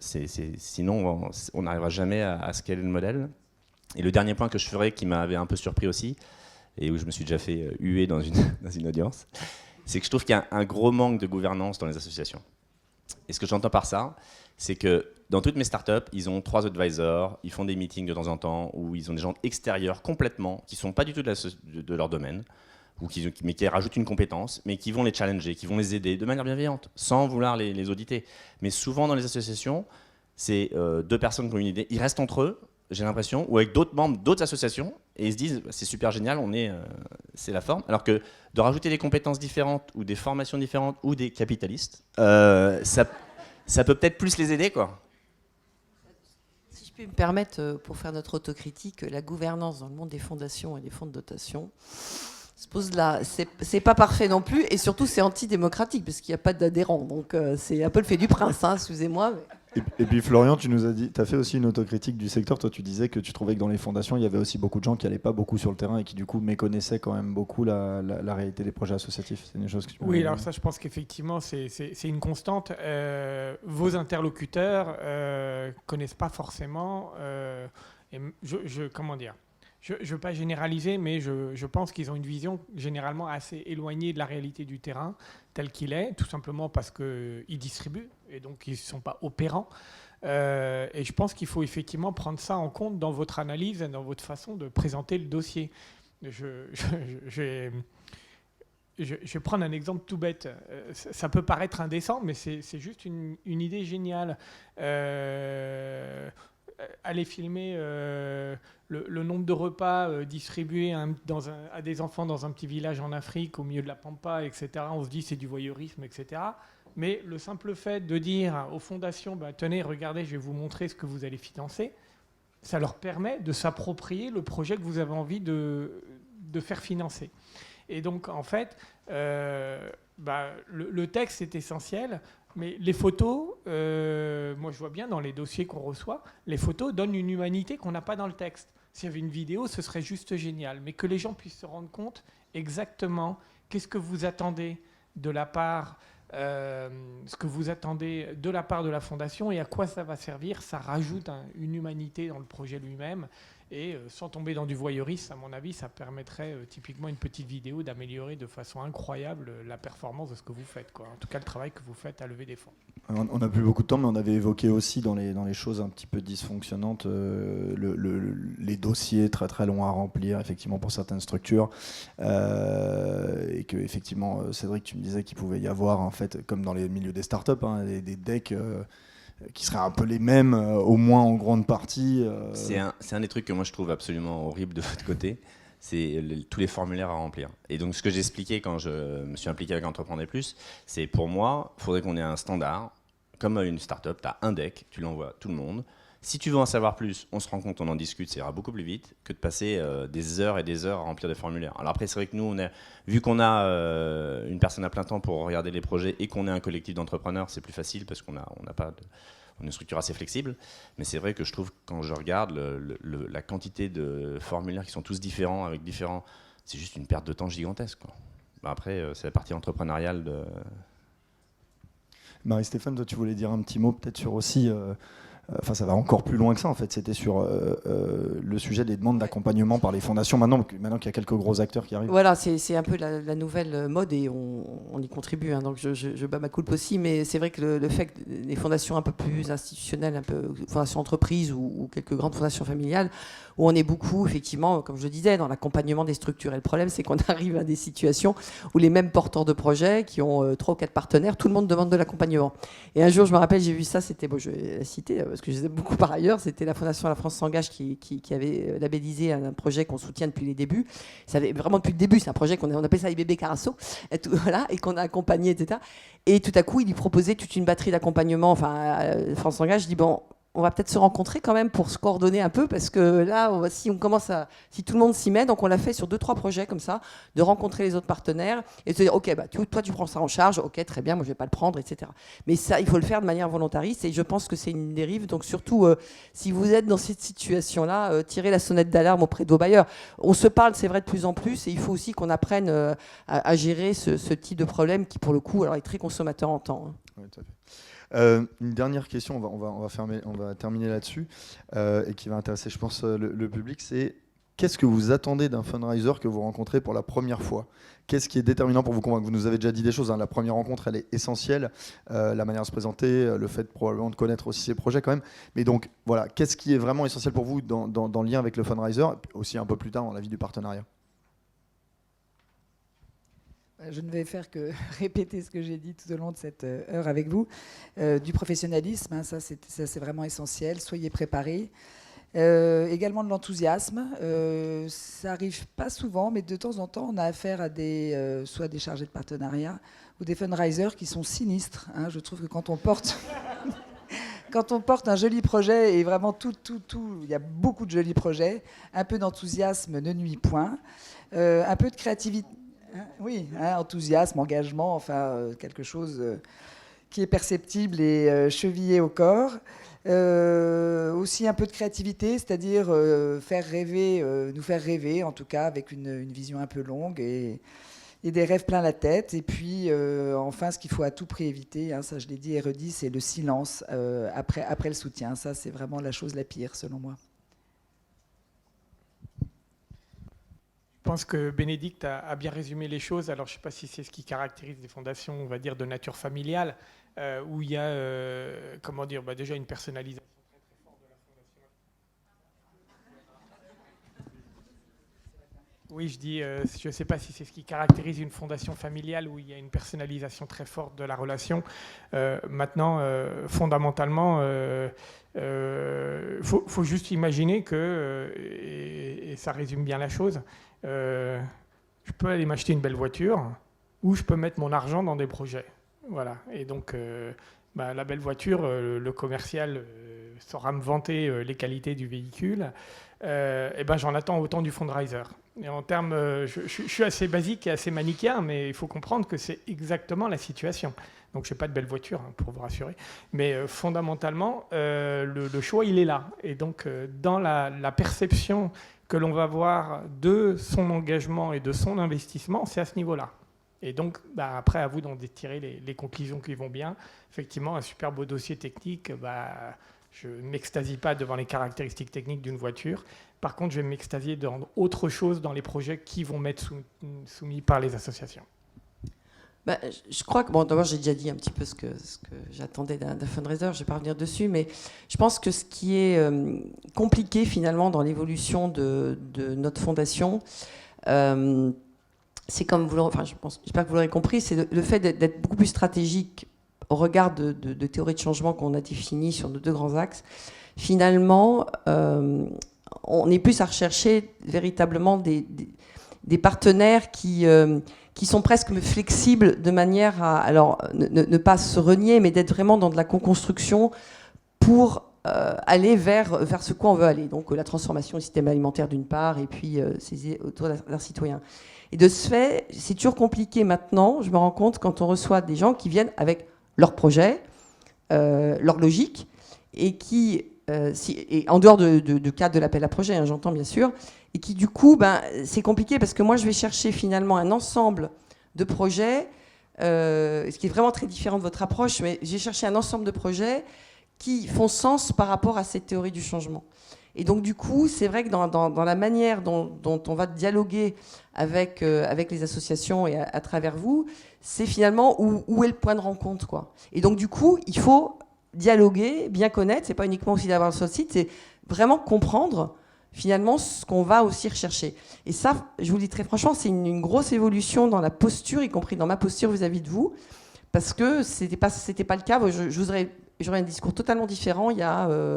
Sinon, on n'arrivera jamais à scaler le modèle. Et le dernier point que je ferai, qui m'avait un peu surpris aussi, et où je me suis déjà fait huer dans une audience, c'est que je trouve qu'il y a un gros manque de gouvernance dans les associations. Et ce que j'entends par ça, c'est que dans toutes mes startups, ils ont 3 advisors, ils font des meetings de temps en temps, où ils ont des gens extérieurs complètement, qui ne sont pas du tout de leur domaine, mais qui rajoutent une compétence, mais qui vont les challenger, qui vont les aider de manière bienveillante, sans vouloir les auditer. Mais souvent dans les associations, c'est 2 personnes qui ont une idée, ils restent entre eux, j'ai l'impression, ou avec d'autres membres d'autres associations, et ils se disent c'est super génial, c'est la forme. Alors que de rajouter des compétences différentes, ou des formations différentes, ou des capitalistes, ça peut peut-être plus les aider, quoi. Si je peux me permettre, pour faire notre autocritique, la gouvernance dans le monde des fondations et des fonds de dotation se pose là. C'est pas parfait non plus, et surtout c'est antidémocratique, parce qu'il n'y a pas d'adhérents. Donc c'est un peu le fait du prince, hein, excusez-moi. Mais... Et puis Florian, tu nous as dit, tu as fait aussi une autocritique du secteur. Toi, tu disais que tu trouvais que dans les fondations, il y avait aussi beaucoup de gens qui n'allaient pas beaucoup sur le terrain et qui du coup méconnaissaient quand même beaucoup la réalité des projets associatifs. C'est une chose que tu Oui, alors ça, je pense qu'effectivement, c'est une constante. Vos interlocuteurs connaissent pas forcément. Comment dire ? Je ne veux pas généraliser, mais je pense qu'ils ont une vision généralement assez éloignée de la réalité du terrain tel qu'il est, tout simplement parce qu'ils distribuent et donc ils ne sont pas opérants. Et je pense qu'il faut effectivement prendre ça en compte dans votre analyse et dans votre façon de présenter le dossier. Je vais prendre un exemple tout bête. Ça peut paraître indécent, mais c'est juste une idée géniale. Aller filmer le nombre de repas distribués à des enfants dans un petit village en Afrique, au milieu de la pampa, etc. On se dit c'est du voyeurisme, etc. Mais le simple fait de dire aux fondations, tenez, regardez, je vais vous montrer ce que vous allez financer, ça leur permet de s'approprier le projet que vous avez envie de faire financer. Et donc, en fait, le texte est essentiel, mais les photos, moi je vois bien dans les dossiers qu'on reçoit, les photos donnent une humanité qu'on n'a pas dans le texte. S'il y avait une vidéo, ce serait juste génial. Mais que les gens puissent se rendre compte exactement qu'est-ce que vous attendez de la part, ce que vous attendez de la part de la fondation et à quoi ça va servir. Ça rajoute une humanité dans le projet lui-même. Et sans tomber dans du voyeurisme, à mon avis, ça permettrait typiquement une petite vidéo d'améliorer de façon incroyable la performance de ce que vous faites, quoi. En tout cas, le travail que vous faites à lever des fonds. On n'a plus beaucoup de temps, mais on avait évoqué aussi dans les choses un petit peu dysfonctionnantes les dossiers très très longs à remplir, effectivement, pour certaines structures. Et que, effectivement, Cédric, tu me disais qu'il pouvait y avoir, en fait, comme dans les milieux des startups, des decks... qui seraient un peu les mêmes, au moins en grande partie. C'est un des trucs que moi je trouve absolument horrible de votre côté, c'est tous les formulaires à remplir. Et donc ce que j'expliquais quand je me suis impliqué avec Entreprendre Plus, c'est pour moi, il faudrait qu'on ait un standard, comme une start-up, tu as un deck, tu l'envoies à tout le monde. Si tu veux en savoir plus, on se rend compte, on en discute, ça ira beaucoup plus vite que de passer des heures et des heures à remplir des formulaires. Alors après, c'est vrai que nous, vu qu'on a une personne à plein temps pour regarder les projets et qu'on est un collectif d'entrepreneurs, c'est plus facile parce qu'on a une structure assez flexible. Mais c'est vrai que je trouve, quand je regarde la quantité de formulaires qui sont tous différents, c'est juste une perte de temps gigantesque, quoi. Après, c'est la partie entrepreneuriale de... Marie-Stéphane, toi, tu voulais dire un petit mot peut-être sur aussi... enfin ça va encore plus loin que ça en fait, c'était sur le sujet des demandes d'accompagnement par les fondations, maintenant qu'il y a quelques gros acteurs qui arrivent. Voilà, c'est un peu la nouvelle mode et on y contribue, hein, donc je bats ma coupe aussi, mais c'est vrai que le fait que les fondations un peu plus institutionnelles, un peu fondations entreprises ou quelques grandes fondations familiales, où on est beaucoup, effectivement, comme je le disais, dans l'accompagnement des structures. Et le problème, c'est qu'on arrive à des situations où les mêmes porteurs de projets, qui ont 3 ou 4 partenaires, tout le monde demande de l'accompagnement. Et un jour, je me rappelle, j'ai vu ça, c'était, bon, je vais la citer, parce que je les aime beaucoup par ailleurs, c'était la Fondation La France s'engage qui avait labellisé un projet qu'on soutient depuis les débuts. Ça avait vraiment depuis le début, c'est un projet on appelle ça les bébés Carasso, et, voilà, et qu'on a accompagné, etc. Et tout à coup, il lui proposait toute une batterie d'accompagnement. Enfin, France s'engage, je dis, bon, on va peut-être se rencontrer quand même pour se coordonner un peu, parce que là, si tout le monde s'y met, donc on l'a fait sur 2-3 projets comme ça, de rencontrer les autres partenaires et de se dire, ok, bah, toi tu prends ça en charge, ok, très bien, moi je vais pas le prendre, etc. Mais ça, il faut le faire de manière volontariste, et je pense que c'est une dérive. Donc surtout, si vous êtes dans cette situation-là, tirez la sonnette d'alarme auprès de vos bailleurs. On se parle, c'est vrai, de plus en plus, et il faut aussi qu'on apprenne à gérer ce type de problème qui, pour le coup, alors, est très consommateur en temps. Oui, tout à fait. Une dernière question, on va terminer là-dessus, et qui va intéresser, je pense, le public, c'est qu'est-ce que vous attendez d'un fundraiser que vous rencontrez pour la première fois? Qu'est-ce qui est déterminant pour vous convaincre? Vous nous avez déjà dit des choses, hein. La première rencontre, elle est essentielle, la manière de se présenter, le fait probablement de connaître aussi ces projets quand même. Mais donc, voilà, qu'est-ce qui est vraiment essentiel pour vous dans le lien avec le fundraiser, aussi un peu plus tard dans la vie du partenariat? Je ne vais faire que répéter ce que j'ai dit tout au long de cette heure avec vous. Du professionnalisme, hein, ça c'est vraiment essentiel. Soyez préparés. Également de l'enthousiasme. Ça n'arrive pas souvent, mais de temps en temps, on a affaire à soit des chargés de partenariat ou des fundraisers qui sont sinistres. Hein. Je trouve que quand on porte... Quand on porte un joli projet, et vraiment il y a beaucoup de jolis projets, un peu d'enthousiasme ne nuit point. Un peu de créativité. Oui, hein, enthousiasme, engagement, enfin quelque chose qui est perceptible et chevillé au corps. Aussi un peu de créativité, c'est-à-dire nous faire rêver, en tout cas avec une vision un peu longue et des rêves plein la tête. Et puis enfin, ce qu'il faut à tout prix éviter, hein, ça je l'ai dit et redit, c'est le silence après le soutien. Ça, c'est vraiment la chose la pire, selon moi. Je pense que Bénédicte a bien résumé les choses. Alors, je ne sais pas si c'est ce qui caractérise des fondations, on va dire, de nature familiale, où il y a, déjà une personnalisation très, très forte de la fondation. Oui, je dis, je ne sais pas si c'est ce qui caractérise une fondation familiale où il y a une personnalisation très forte de la relation. Maintenant, fondamentalement, faut juste imaginer que, et ça résume bien la chose, je peux aller m'acheter une belle voiture ou je peux mettre mon argent dans des projets. Voilà. Et donc, la belle voiture, le commercial saura me vanter les qualités du véhicule. J'en attends autant du fundraiser. Et en termes, je suis assez basique et assez manichéen, mais il faut comprendre que c'est exactement la situation. Donc, je n'ai pas de belle voiture, hein, pour vous rassurer. Mais fondamentalement, le choix, il est là. Et donc, dans la perception que l'on va avoir de son engagement et de son investissement, c'est à ce niveau-là. Et donc, après, à vous d'en tirer les conclusions qui vont bien. Effectivement, un super beau dossier technique, je ne m'extasie pas devant les caractéristiques techniques d'une voiture. Par contre, je vais m'extasier dans autre chose dans les projets qui vont m'être soumis par les associations. Je crois que, d'abord, j'ai déjà dit un petit peu ce que j'attendais d'un fundraiser, je ne vais pas revenir dessus, mais je pense que ce qui est compliqué, finalement, dans l'évolution de notre fondation, c'est comme j'espère que vous l'aurez compris, c'est le fait d'être beaucoup plus stratégique au regard de théories de changement qu'on a définies sur nos 2 grands axes. Finalement, on est plus à rechercher véritablement des partenaires qui sont presque flexibles de manière à ne pas se renier, mais d'être vraiment dans de la co-construction pour aller vers ce quoi on veut aller. Donc la transformation du système alimentaire d'une part, et puis c'est autour d'un citoyen. Et de ce fait, c'est toujours compliqué maintenant, je me rends compte, quand on reçoit des gens qui viennent avec leur projet, leur logique, et qui, et en dehors de cadre de l'appel à projet, hein, j'entends bien sûr, et qui du coup, c'est compliqué parce que moi je vais chercher finalement un ensemble de projets, ce qui est vraiment très différent de votre approche, mais j'ai cherché un ensemble de projets qui font sens par rapport à cette théorie du changement. Et donc, du coup, c'est vrai que dans la manière dont on va dialoguer avec les associations et à travers vous, c'est finalement où est le point de rencontre, quoi. Et donc, du coup, il faut dialoguer, bien connaître. C'est pas uniquement aussi d'avoir sur le site, c'est vraiment comprendre finalement ce qu'on va aussi rechercher. Et ça, je vous le dis très franchement, c'est une grosse évolution dans la posture, y compris dans ma posture vis-à-vis de vous, parce que c'était pas le cas. J'aurais un discours totalement différent il y a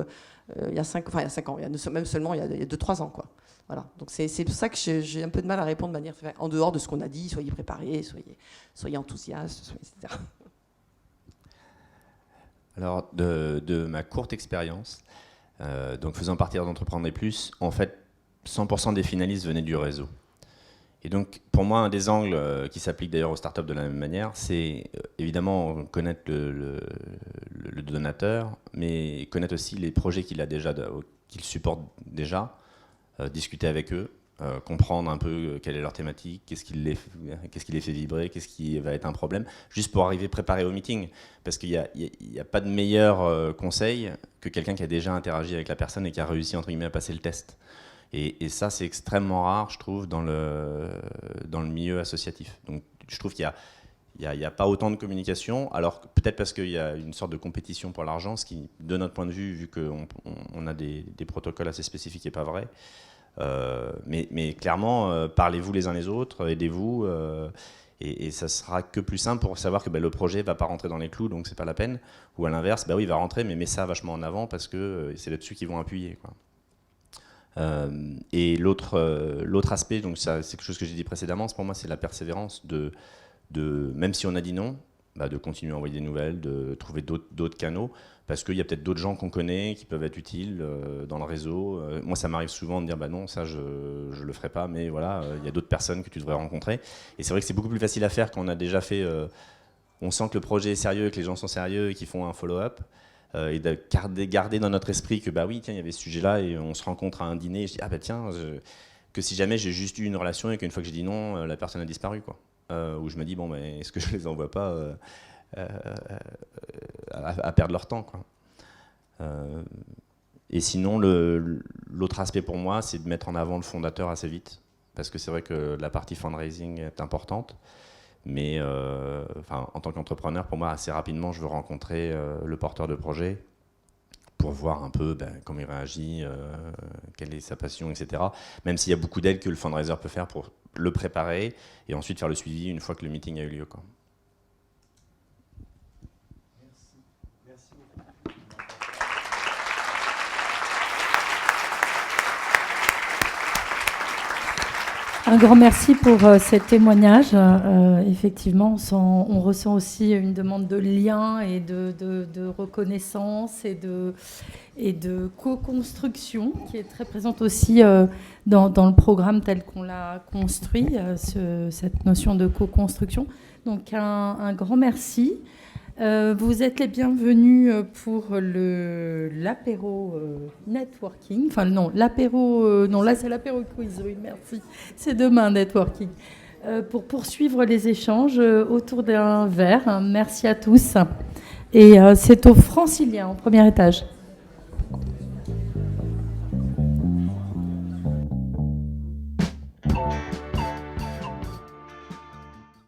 5 ans, même seulement il y a 2-3 ans, quoi. Voilà. Donc c'est pour ça que j'ai un peu de mal à répondre de manière en dehors de ce qu'on a dit. Soyez préparés, soyez enthousiastes, etc. Alors, de ma courte expérience, donc faisant partie d'Entreprendre et Plus, en fait, 100% des finalistes venaient du réseau. Et donc, pour moi, un des angles qui s'applique d'ailleurs aux startups de la même manière, c'est évidemment connaître le donateur, mais connaître aussi les projets qu'il supporte déjà, discuter avec eux, comprendre un peu quelle est leur thématique, qu'est-ce qui les fait vibrer, qu'est-ce qui va être un problème, juste pour arriver préparé au meeting. Parce qu'il n'y a pas de meilleur conseil que quelqu'un qui a déjà interagi avec la personne et qui a réussi, entre guillemets, à passer le test. Et ça, c'est extrêmement rare, je trouve, dans le milieu associatif. Donc, je trouve qu'il n'y a pas autant de communication, alors peut-être parce qu'il y a une sorte de compétition pour l'argent, ce qui, de notre point de vue, vu qu'on a des protocoles assez spécifiques, n'est pas vrai. Mais clairement, parlez-vous les uns les autres, aidez-vous, et ça sera que plus simple pour savoir que le projet ne va pas rentrer dans les clous, donc c'est pas la peine. Ou à l'inverse, oui, il va rentrer, mais mets ça vachement en avant parce que c'est là-dessus qu'ils vont appuyer, quoi. Et l'autre aspect, donc c'est quelque chose que j'ai dit précédemment, pour moi c'est la persévérance de même si on a dit non, de continuer à envoyer des nouvelles, de trouver d'autres canaux, parce qu'il y a peut-être d'autres gens qu'on connaît qui peuvent être utiles dans le réseau. Moi ça m'arrive souvent de dire non, ça je le ferai pas, mais voilà, il y a d'autres personnes que tu devrais rencontrer. Et c'est vrai que c'est beaucoup plus facile à faire quand on a déjà fait, on sent que le projet est sérieux, que les gens sont sérieux et qu'ils font un follow-up. Et de garder dans notre esprit que oui, tiens, il y avait ce sujet-là et on se rencontre à un dîner et je dis que si jamais j'ai juste eu une relation et qu'une fois que j'ai dit non, la personne a disparu, quoi. Où je me dis est-ce que je les envoie pas à perdre leur temps, quoi. Et sinon, l'autre aspect pour moi, c'est de mettre en avant le fondateur assez vite, parce que c'est vrai que la partie fundraising est importante. Mais en tant qu'entrepreneur, pour moi, assez rapidement, je veux rencontrer le porteur de projet pour voir un peu comment il réagit, quelle est sa passion, etc. Même s'il y a beaucoup d'aides que le fundraiser peut faire pour le préparer et ensuite faire le suivi une fois que le meeting a eu lieu, quoi. Merci beaucoup. Un grand merci pour ces témoignages. Effectivement, on ressent aussi une demande de lien et de reconnaissance et de co-construction qui est très présente aussi dans le programme tel qu'on l'a construit, cette notion de co-construction. Donc un grand merci. Vous êtes les bienvenus pour l'apéro networking. Enfin non, l'apéro... non, là c'est l'apéro quiz, oui, merci. C'est demain, networking. Pour poursuivre les échanges autour d'un verre. Merci à tous. Et c'est au Francilien, au premier étage.